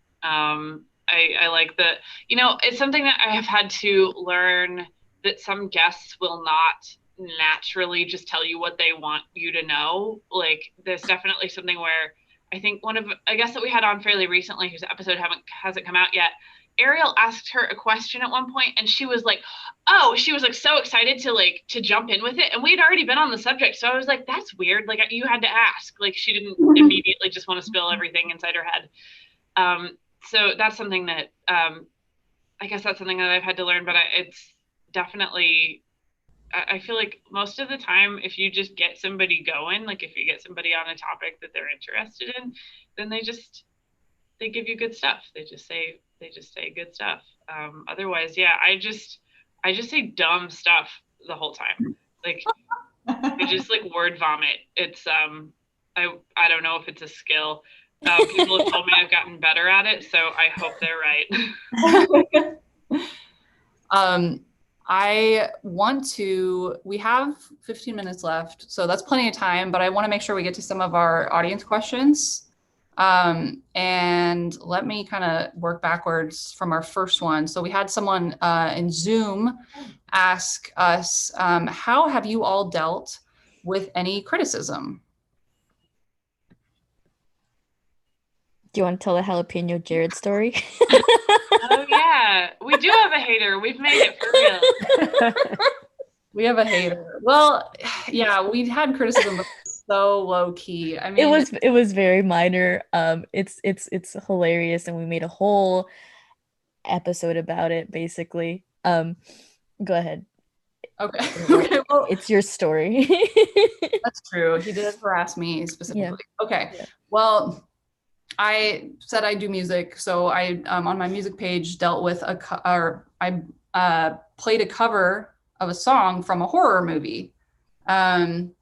I like that, it's something that I have had to learn, that some guests will not naturally just tell you what they want you to know. Like there's definitely something where I think one of a guest that we had on fairly recently, whose episode hasn't come out yet, Ariel asked her a question at one point, and she was like so excited to jump in with it, and we had already been on the subject. So I was like, that's weird, like you had to ask. Like she didn't immediately just want to spill everything inside her head. So that's something that I guess that's something that I've had to learn, but it's definitely, I feel like most of the time, if you just get somebody going, like if you get somebody on a topic that they're interested in, then they give you good stuff. They just say good stuff. Otherwise, yeah, I just say dumb stuff the whole time. Like I just like word vomit. It's I don't know if it's a skill. People have told me I've gotten better at it, so I hope they're right. We have 15 minutes left, so that's plenty of time, but I want to make sure we get to some of our audience questions. And let me kind of work backwards from our first one. So we had someone in Zoom ask us, how have you all dealt with any criticism? Do you want to tell the jalapeno Jared story? Oh yeah, we do have a hater. We've made it for real. We have a hater. Well, yeah, we had criticism, but so low key. I mean, it was very minor. It's hilarious, and we made a whole episode about it, basically. Go ahead. Okay. Okay. Well, it's your story. That's true. He did harass me specifically. Yeah. Okay. Yeah. Well, I said I do music, so I on my music page dealt with I played a cover of a song from a horror movie, and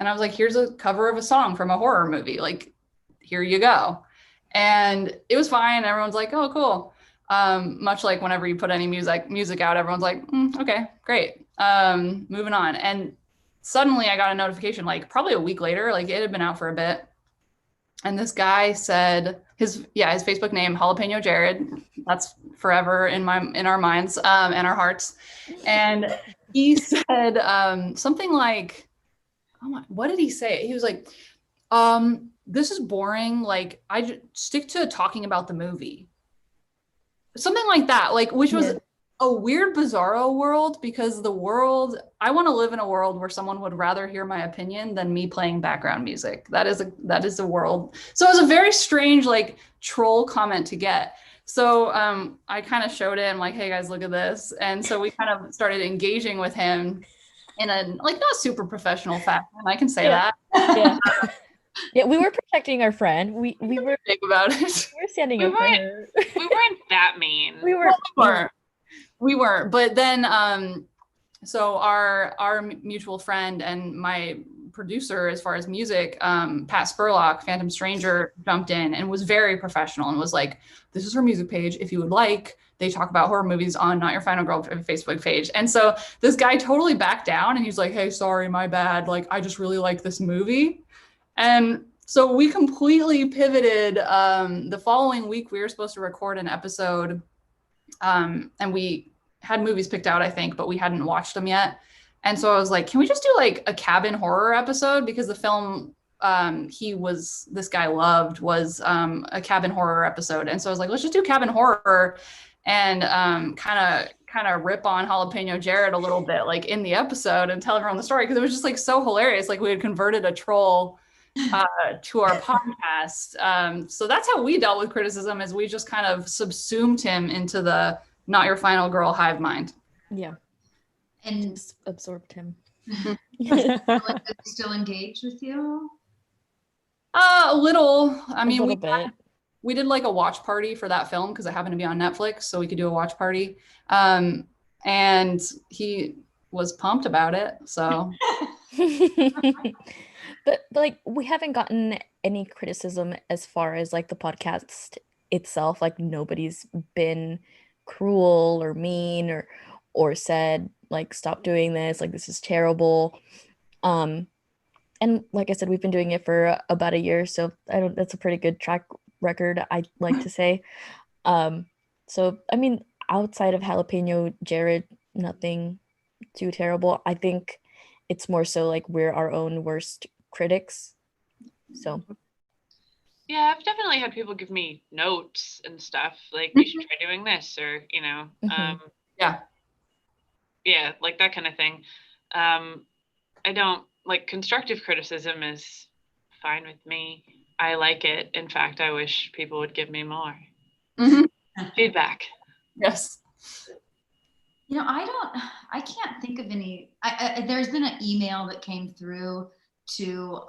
I was like, "Here's a cover of a song from a horror movie. Like, here you go." And it was fine. Everyone's like, "Oh, cool." Much like whenever you put any music out, everyone's like, "Okay, great." Moving on. And suddenly I got a notification, like probably a week later, like it had been out for a bit. And this guy said his Facebook name, Jalapeno Jared. That's forever in our minds and our hearts. And he said something like, "Oh my, what did he say?" He was like, "This is boring. Like, I stick to talking about the movie." Something like that, like, which was a weird, bizarro world, because I want to live in a world where someone would rather hear my opinion than me playing background music. That is the world. So it was a very strange, like, troll comment to get. So I kind of showed him, like, "Hey guys, look at this." And so we kind of started engaging with him in a, like, not super professional fashion. I can say that. Yeah. Yeah, we were protecting our friend. We were big about it. We were standing up for her. We weren't that mean. We weren't. But then, so our mutual friend and my producer, as far as music, Pat Spurlock, Phantom Stranger, jumped in and was very professional and was like, "This is her music page. If you would like, they talk about horror movies on Not Your Final Girl Facebook page." And so this guy totally backed down, and he's like, "Hey, sorry, my bad. Like, I just really like this movie." And so we completely pivoted. The following week, we were supposed to record an episode, and we had movies picked out, I think, but we hadn't watched them yet. And so I was like, "Can we just do like a cabin horror episode?" Because the film this guy loved was a cabin horror episode. And so I was like, "Let's just do cabin horror and kind of rip on Jalapeno Jared a little bit, like, in the episode, and tell everyone the story," because it was just like so hilarious. Like, we had converted a troll to our podcast. So that's how we dealt with criticism, is we just kind of subsumed him into the Not Your Final Girl hive mind. Yeah. And just absorbed him. Still engaged with you? A little. I mean, we did like a watch party for that film because it happened to be on Netflix, so we could do a watch party. And he was pumped about it. So But like, we haven't gotten any criticism as far as like the podcast itself. Like, nobody's been cruel or mean or said like, "Stop doing this, like, this is terrible." And like I said, we've been doing it for about a year, so that's a pretty good track record, I'd like to say. So I mean, outside of Jalapeno Jared, nothing too terrible. I think it's more so like we're our own worst critics. So yeah, I've definitely had people give me notes and stuff, like, "You should try doing this," or, you know, yeah, like that kind of thing. I don't like constructive criticism is fine with me. I like it. In fact, I wish people would give me more feedback. Yes. You know, I can't think of any. There's been an email that came through to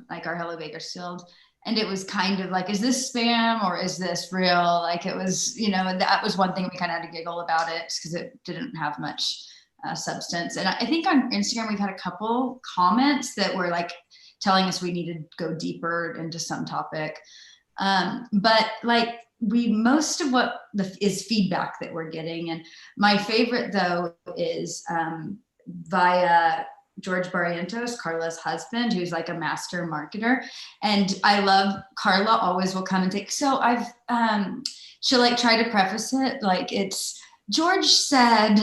like our Hello Bakersfield, and it was kind of like, "Is this spam or is this real?" Like, it was, you know, that was one thing we kind of had to giggle about it because it didn't have much substance. And I think on Instagram we've had a couple comments that were like telling us we needed to go deeper into some topic. But like most of what is feedback that we're getting. And my favorite though is via George Barrientos, Carla's husband, who's like a master marketer. And I love Carla always will come and take, so she'll like try to preface it like it's George said,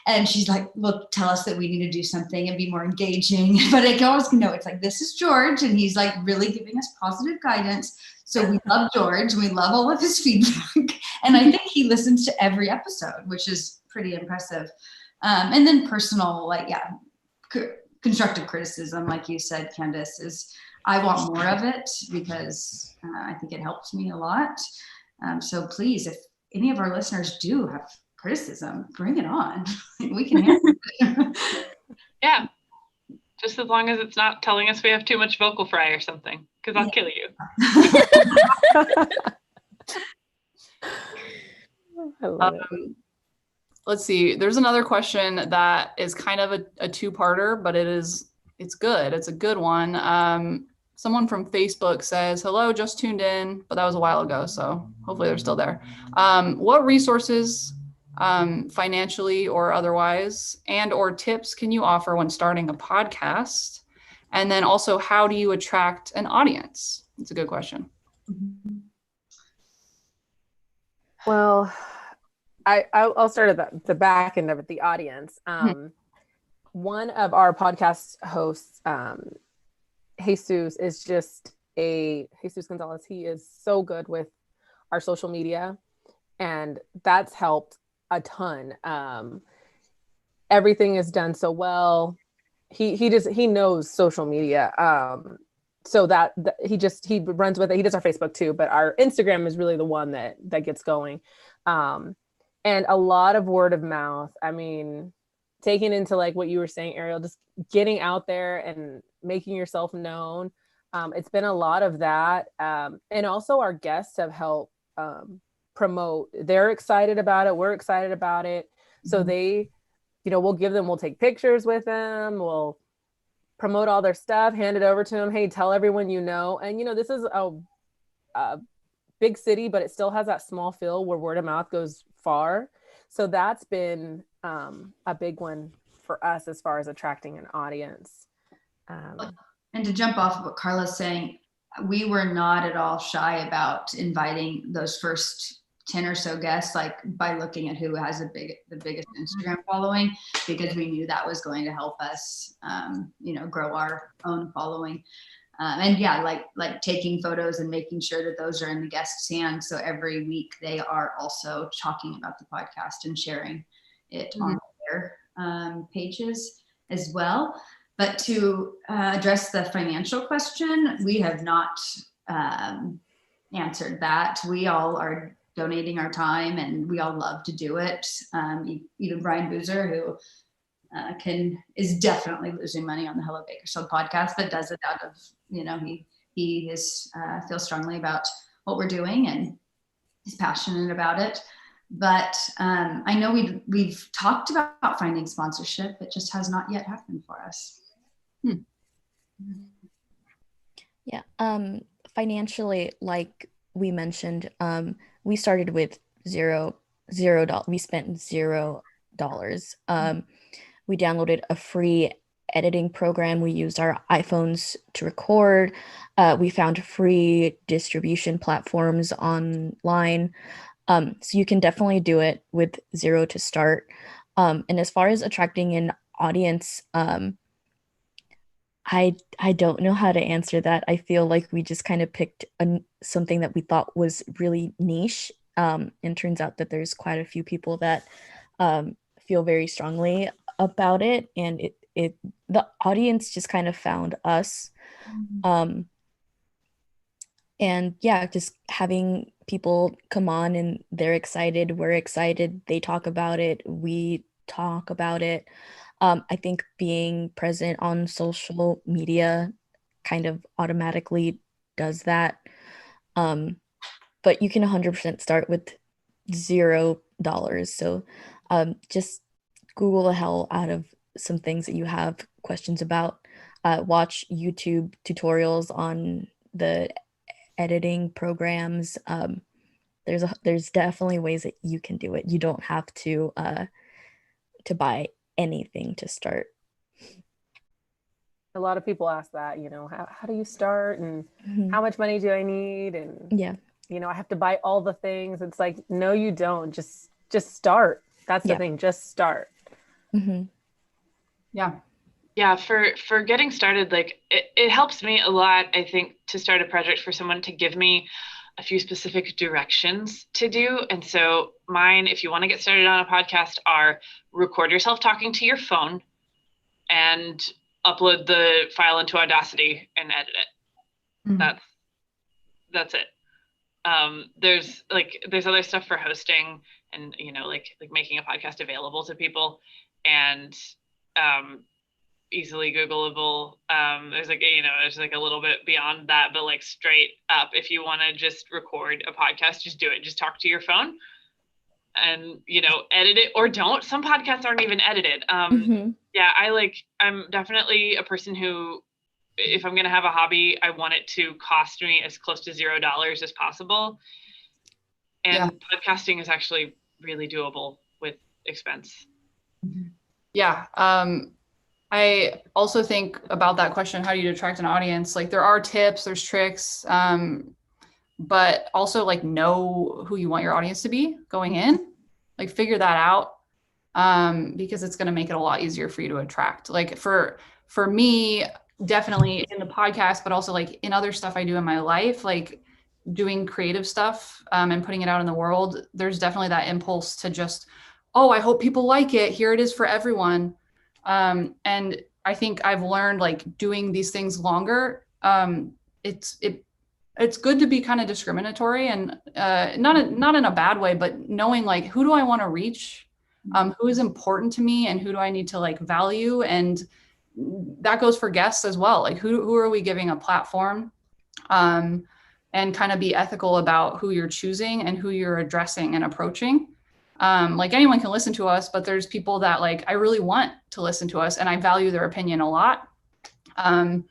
and she's like, well, tell us that we need to do something and be more engaging. But I always know it's like, this is George, and he's like really giving us positive guidance. So we love George, and we love all of his feedback. And I think he listens to every episode, which is pretty impressive. And then personal, like, constructive criticism, like you said, Candace, is I want more of it because I think it helps me a lot. So please, if any of our listeners do have criticism, bring it on. We can handle it. Yeah, just as long as it's not telling us we have too much vocal fry or something, because I'll kill you. I love it. Let's see. There's another question that is kind of a two-parter, but it's good. It's a good one. Someone from Facebook says, hello, just tuned in, but that was a while ago, so hopefully they're still there. What resources, financially or otherwise, and or tips can you offer when starting a podcast? And then also, how do you attract an audience? It's a good question. Well, I'll start at the back end of it, the audience. One of our podcast hosts, Jesus Gonzalez. He is so good with our social media, and that's helped a ton. Everything is done so well. He knows social media. So that he runs with it. He does our Facebook too, but our Instagram is really the one that gets going. And a lot of word of mouth. I mean, taking into like what you were saying, Ariel, just getting out there and making yourself known. It's been a lot of that. And also our guests have helped promote. They're excited about it. We're excited about it. So they, we'll take pictures with them. We'll promote all their stuff, hand it over to them. Hey, tell everyone you know. And, this is a big city, but it still has that small feel where word of mouth goes far. So that's been a big one for us as far as attracting an audience. And to jump off of what Carla's saying, we were not at all shy about inviting those first 10 or so guests, like by looking at who has the biggest Instagram following, because we knew that was going to help us, grow our own following. And yeah, like taking photos and making sure that those are in the guest's hands. So every week they are also talking about the podcast and sharing it on their pages as well. But to address the financial question, we have not answered that. We all are donating our time, and we all love to do it. Even Brian Boozer, who is definitely losing money on the Hello Bakersfield podcast, but does it out of, he feels strongly about what we're doing and he's passionate about it. But I know we've talked about finding sponsorship. It just has not yet happened for us. Yeah. Financially, like we mentioned, we started with $0. We spent $0. We downloaded a free editing program. We used our iPhones to record. We found free distribution platforms online. So you can definitely do it with $0 to start. And as far as attracting an audience, I don't know how to answer that. I feel like we just kind of picked something that we thought was really niche. And turns out that there's quite a few people that feel very strongly about it. And the audience just kind of found us. And yeah, just having people come on and they're excited, we're excited, they talk about it, we talk about it. I think being present on social media kind of automatically does that. But you can 100% start with $0. So just Google the hell out of some things that you have questions about. Watch YouTube tutorials on the editing programs. There's definitely ways that you can do it. You don't have to buy anything to start. A lot of people ask that, how do you start, and how much money do I need? And, Yeah. I have to buy all the things. It's like, no, you don't. Just start. That's the thing. Just start. Yeah. Yeah, for getting started, like it helps me a lot, I think, to start a project for someone to give me a few specific directions to do. And so mine, if you want to get started on a podcast, are record yourself talking to your phone and upload the file into Audacity and edit it. That's it. There's other stuff for hosting and like making a podcast available to people, and easily Googleable. There's a little bit beyond that, but like straight up, if you want to just record a podcast, just do it. Just talk to your phone and edit it, or don't. Some podcasts aren't even edited. Yeah, I'm definitely a person who, if I'm going to have a hobby, I want it to cost me as close to $0 as possible. And podcasting is actually really doable with expense. Yeah. I also think about that question, how do you attract an audience? Like there are tips, there's tricks, but also like know who you want your audience to be going in, like figure that out, because it's going to make it a lot easier for you to attract. Like for me, definitely in the podcast, but also like in other stuff I do in my life, like doing creative stuff and putting it out in the world, there's definitely that impulse to just, oh, I hope people like it. Here it is for everyone. And I think I've learned like doing these things longer. It's good to be kind of discriminatory and not in a bad way, but knowing like who do I want to reach, who is important to me, and who do I need to like value. And that goes for guests as well. Like who are we giving a platform, and kind of be ethical about who you're choosing and who you're addressing and approaching. Like anyone can listen to us, but there's people that like I really want to listen to us and I value their opinion a lot. And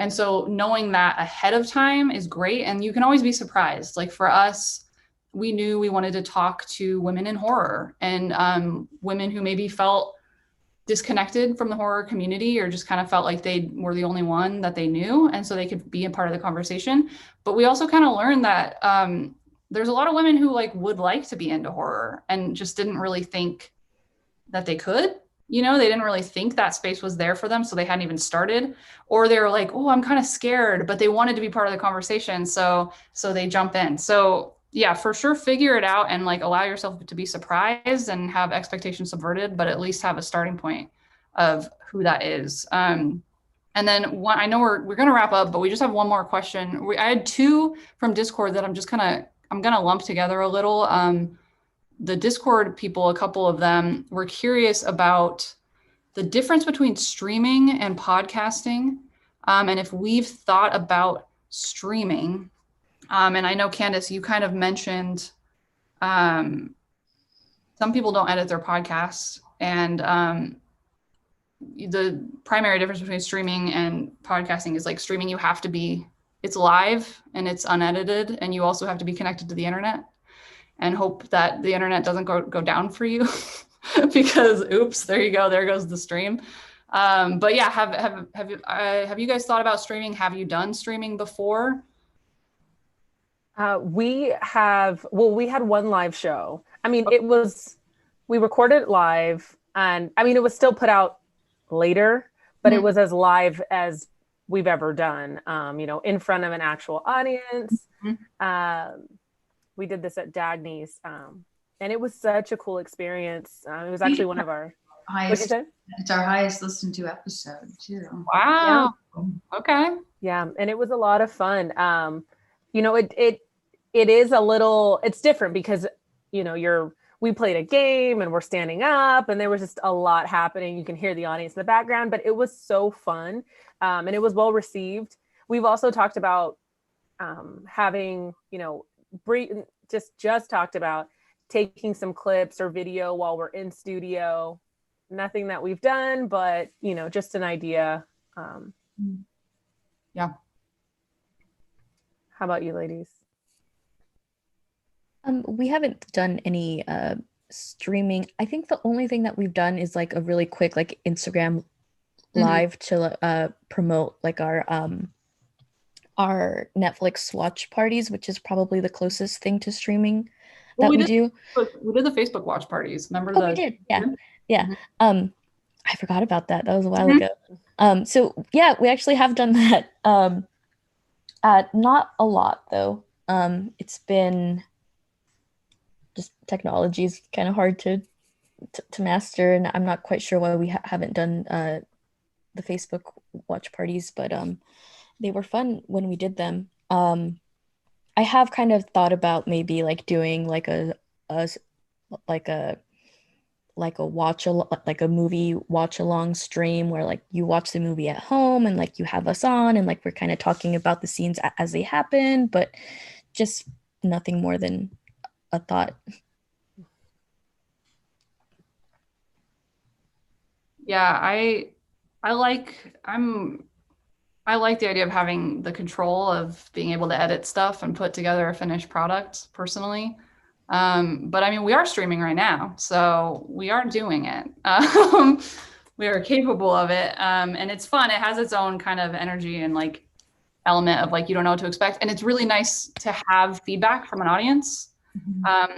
so knowing that ahead of time is great. And you can always be surprised. Like for us, we knew we wanted to talk to women in horror and women who maybe felt disconnected from the horror community or just kind of felt like they were the only one that they knew. And so they could be a part of the conversation. But we also kind of learned that there's a lot of women who like would like to be into horror and just didn't really think that they could. They didn't really think that space was there for them. So they hadn't even started, or they were like, oh, I'm kind of scared, but they wanted to be part of the conversation. So they jump in. So yeah, for sure, figure it out and like allow yourself to be surprised and have expectations subverted, but at least have a starting point of who that is. And then I know we're going to wrap up, but we just have one more question. I had two from Discord that I'm going to lump together a little. The Discord people, a couple of them were curious about the difference between streaming and podcasting. And if we've thought about streaming, and I know Candace, you kind of mentioned some people don't edit their podcasts, and the primary difference between streaming and podcasting is like streaming, it's live and it's unedited, and you also have to be connected to the internet and hope that the internet doesn't go down for you because oops, there you go, there goes the stream. But yeah, have you guys thought about streaming? Have you done streaming before? We had one live show. I mean, we recorded it live, and I mean, it was still put out later, but it was as live as we've ever done, in front of an actual audience. We did this at Dagny's, and it was such a cool experience. It was actually one of our highest. It's our highest listened to episode too. Wow. Yeah. Okay. Yeah, and it was a lot of fun. It is a little, it's different because we played a game and we're standing up and there was just a lot happening. You can hear the audience in the background, but it was so fun, and it was well received. We've also talked about having, just talked about taking some clips or video while we're in studio. Nothing that we've done, but just an idea. Yeah. How about you, ladies? We haven't done any streaming. I think the only thing that we've done is like a really quick like Instagram live to promote like our Netflix watch parties, which is probably the closest thing to streaming that we do. We did the Facebook watch parties. Remember Oh, we did. Yeah. Yeah. Mhm. I forgot about that. That was a while ago. So yeah, we actually have done that. Not a lot though. It's been just technology is kind of hard to master, and I'm not quite sure why we haven't done the Facebook watch parties, but they were fun when we did them. I have kind of thought about maybe like doing like a like a like a movie watch along stream where like you watch the movie at home and like you have us on and like we're kind of talking about the scenes as they happen, but just nothing more than a thought. Yeah, I like I like the idea of having the control of being able to edit stuff and put together a finished product personally. But I mean, we are streaming right now, so we are doing it. We are capable of it. And it's fun. It has its own kind of energy and like element of like, you don't know what to expect. And it's really nice to have feedback from an audience.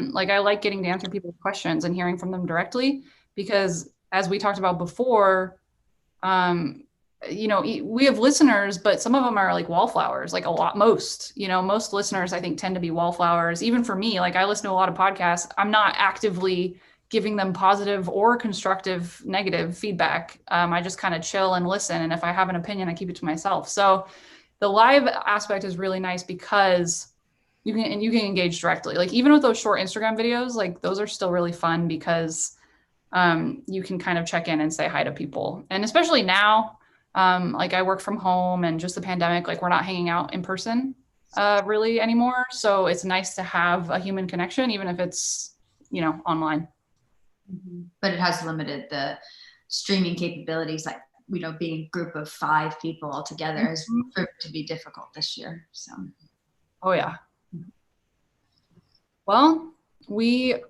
Like I like getting to answer people's questions and hearing from them directly, because as we talked about before, you know, we have listeners, but some of them are like wallflowers, like most listeners I think tend to be wallflowers. Even for me, like I listen to a lot of podcasts. I'm not actively giving them positive or constructive negative feedback. I just kind of chill and listen. And if I have an opinion, I keep it to myself. So the live aspect is really nice because you can engage directly. Like even with those short Instagram videos, like those are still really fun because you can kind of check in and say hi to people. And especially now, like I work from home and just the pandemic, like we're not hanging out in person really anymore. So it's nice to have a human connection, even if it's, online. But it has limited the streaming capabilities, like, being a group of 5 people all together has proved to be difficult this year. So. Oh yeah. Well, we've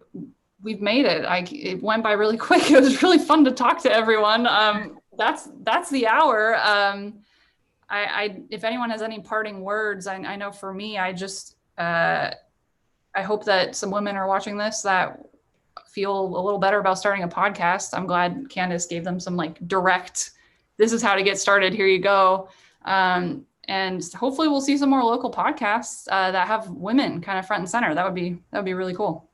made it. It went by really quick. It was really fun to talk to everyone. That's the hour. If anyone has any parting words, I know for me, I just I hope that some women are watching this that feel a little better about starting a podcast. I'm glad Candace gave them some like direct, this is how to get started. Here you go. And hopefully we'll see some more local podcasts that have women kind of front and center. That would be really cool.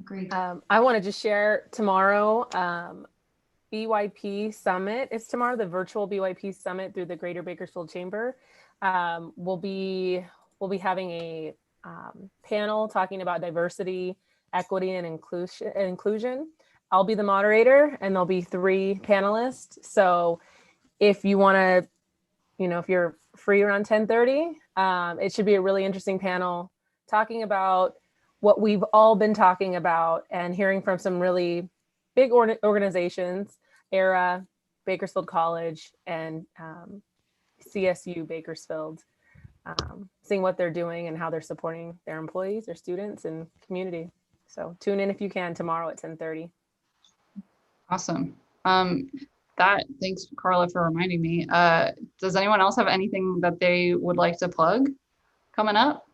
Agreed. I want to just share tomorrow, BYP Summit is tomorrow, the virtual BYP Summit through the Greater Bakersfield Chamber. We'll be having a panel talking about diversity, equity, and inclusion. I'll be the moderator, and there'll be 3 panelists. So if you want to, if you're free around 10:30, it should be a really interesting panel talking about what we've all been talking about and hearing from some really big organizations, ERA, Bakersfield College, and CSU Bakersfield, seeing what they're doing and how they're supporting their employees, their students, and community. So tune in if you can tomorrow at 10:30. Awesome. Thanks, Carla, for reminding me. Does anyone else have anything that they would like to plug coming up?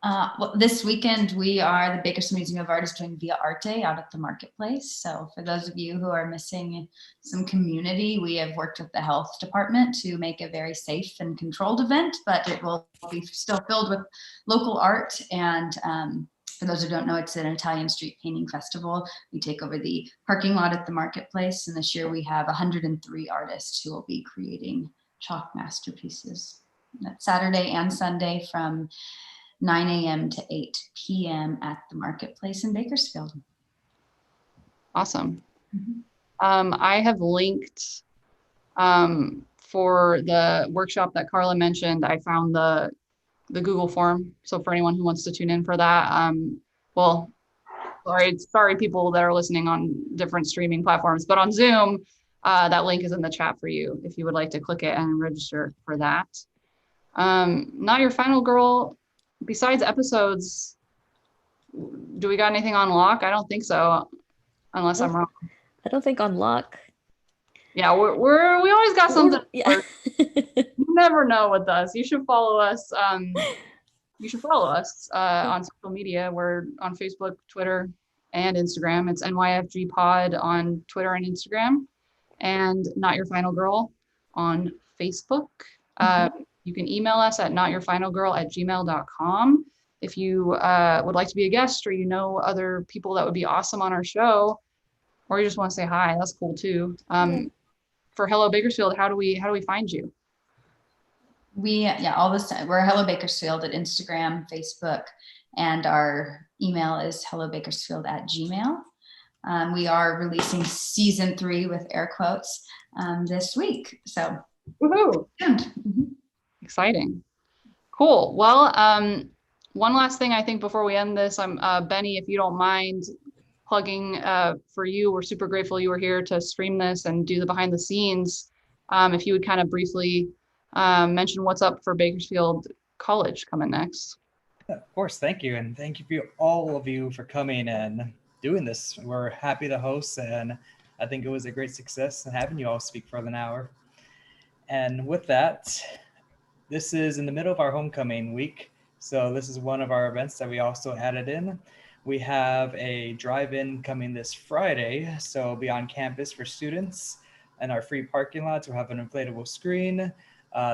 Well, this weekend we are the Bakersfield Museum of Art is doing Via Arte out at the marketplace. So for those of you who are missing some community, we have worked with the health department to make a very safe and controlled event, but it will be still filled with local art. And for those who don't know, it's an Italian street painting festival. We take over the parking lot at the marketplace, and this year we have 103 artists who will be creating chalk masterpieces. That's Saturday and Sunday from 9 a.m. to 8 p.m. at the marketplace in Bakersfield. Awesome. I have linked for the workshop that Carla mentioned. I found the Google form. So for anyone who wants to tune in for that, well, sorry people that are listening on different streaming platforms, but on Zoom, that link is in the chat for you if you would like to click it and register for that. Not Your Final Girl, besides episodes, do we got anything on lock? I don't think so, unless I'm wrong. I don't think on lock. Yeah, we always got something. Yeah. You never know with us. You should follow us. You should follow us on social media. We're on Facebook, Twitter, and Instagram. It's NYFG Pod on Twitter and Instagram, and Not Your Final Girl on Facebook. You can email us at notyourfinalgirl@gmail.com. If you would like to be a guest, or you know other people that would be awesome on our show, or you just want to say hi, that's cool too. For Hello Bakersfield, how do we find you? All this time we're Hello Bakersfield at Instagram, Facebook, and our email is hellobakersfield@gmail. We are releasing season 3 with air quotes this week. So woohoo! Exciting. Cool. Well, one last thing I think before we end this, Benny, if you don't mind plugging for you, we're super grateful you were here to stream this and do the behind the scenes. If you would kind of briefly mention what's up for Bakersfield College coming next. Of course, thank you. And thank you for all of you for coming and doing this. We're happy to host, and I think it was a great success having you all speak for an hour. And with that, this is in the middle of our homecoming week. So this is one of our events that we also added in. We have a drive-in coming this Friday. So it'll be on campus for students. And our free parking lots will have an inflatable screen.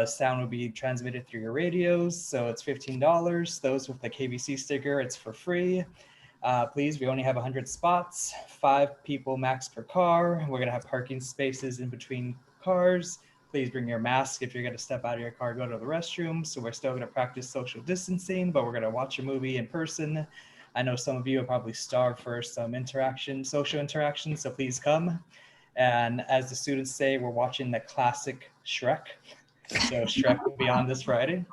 Sound will be transmitted through your radios. So it's $15. Those with the KBC sticker, it's for free. Please, we only have 100 spots, 5 people max per car. We're gonna have parking spaces in between cars. Please bring your mask if you're gonna step out of your car, go to the restroom. So we're still gonna practice social distancing, but we're gonna watch a movie in person. I know some of you are probably starved for some social interaction, so please come. And as the students say, we're watching the classic Shrek. So Shrek will be on this Friday.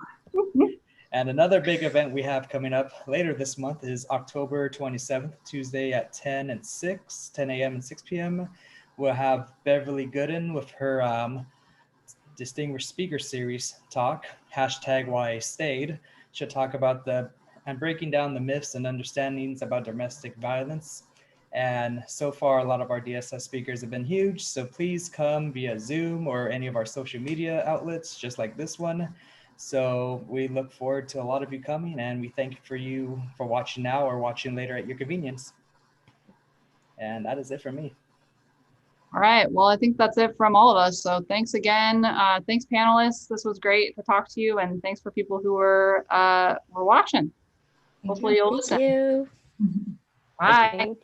And another big event we have coming up later this month is October 27th, Tuesday at 10 a.m. and 6 p.m. We'll have Beverly Gooden with her Distinguished Speaker Series talk, #Why I Stayed. She'll talk about breaking down the myths and understandings about domestic violence. And so far, a lot of our DSS speakers have been huge. So please come via Zoom or any of our social media outlets, just like this one. So we look forward to a lot of you coming, and we thank you for watching now or watching later at your convenience. And that is it for me. All right. Well, I think that's it from all of us. So thanks again. Thanks, panelists. This was great to talk to you, and thanks for people who were watching. Hopefully you'll listen. Thank you. Bye. Thank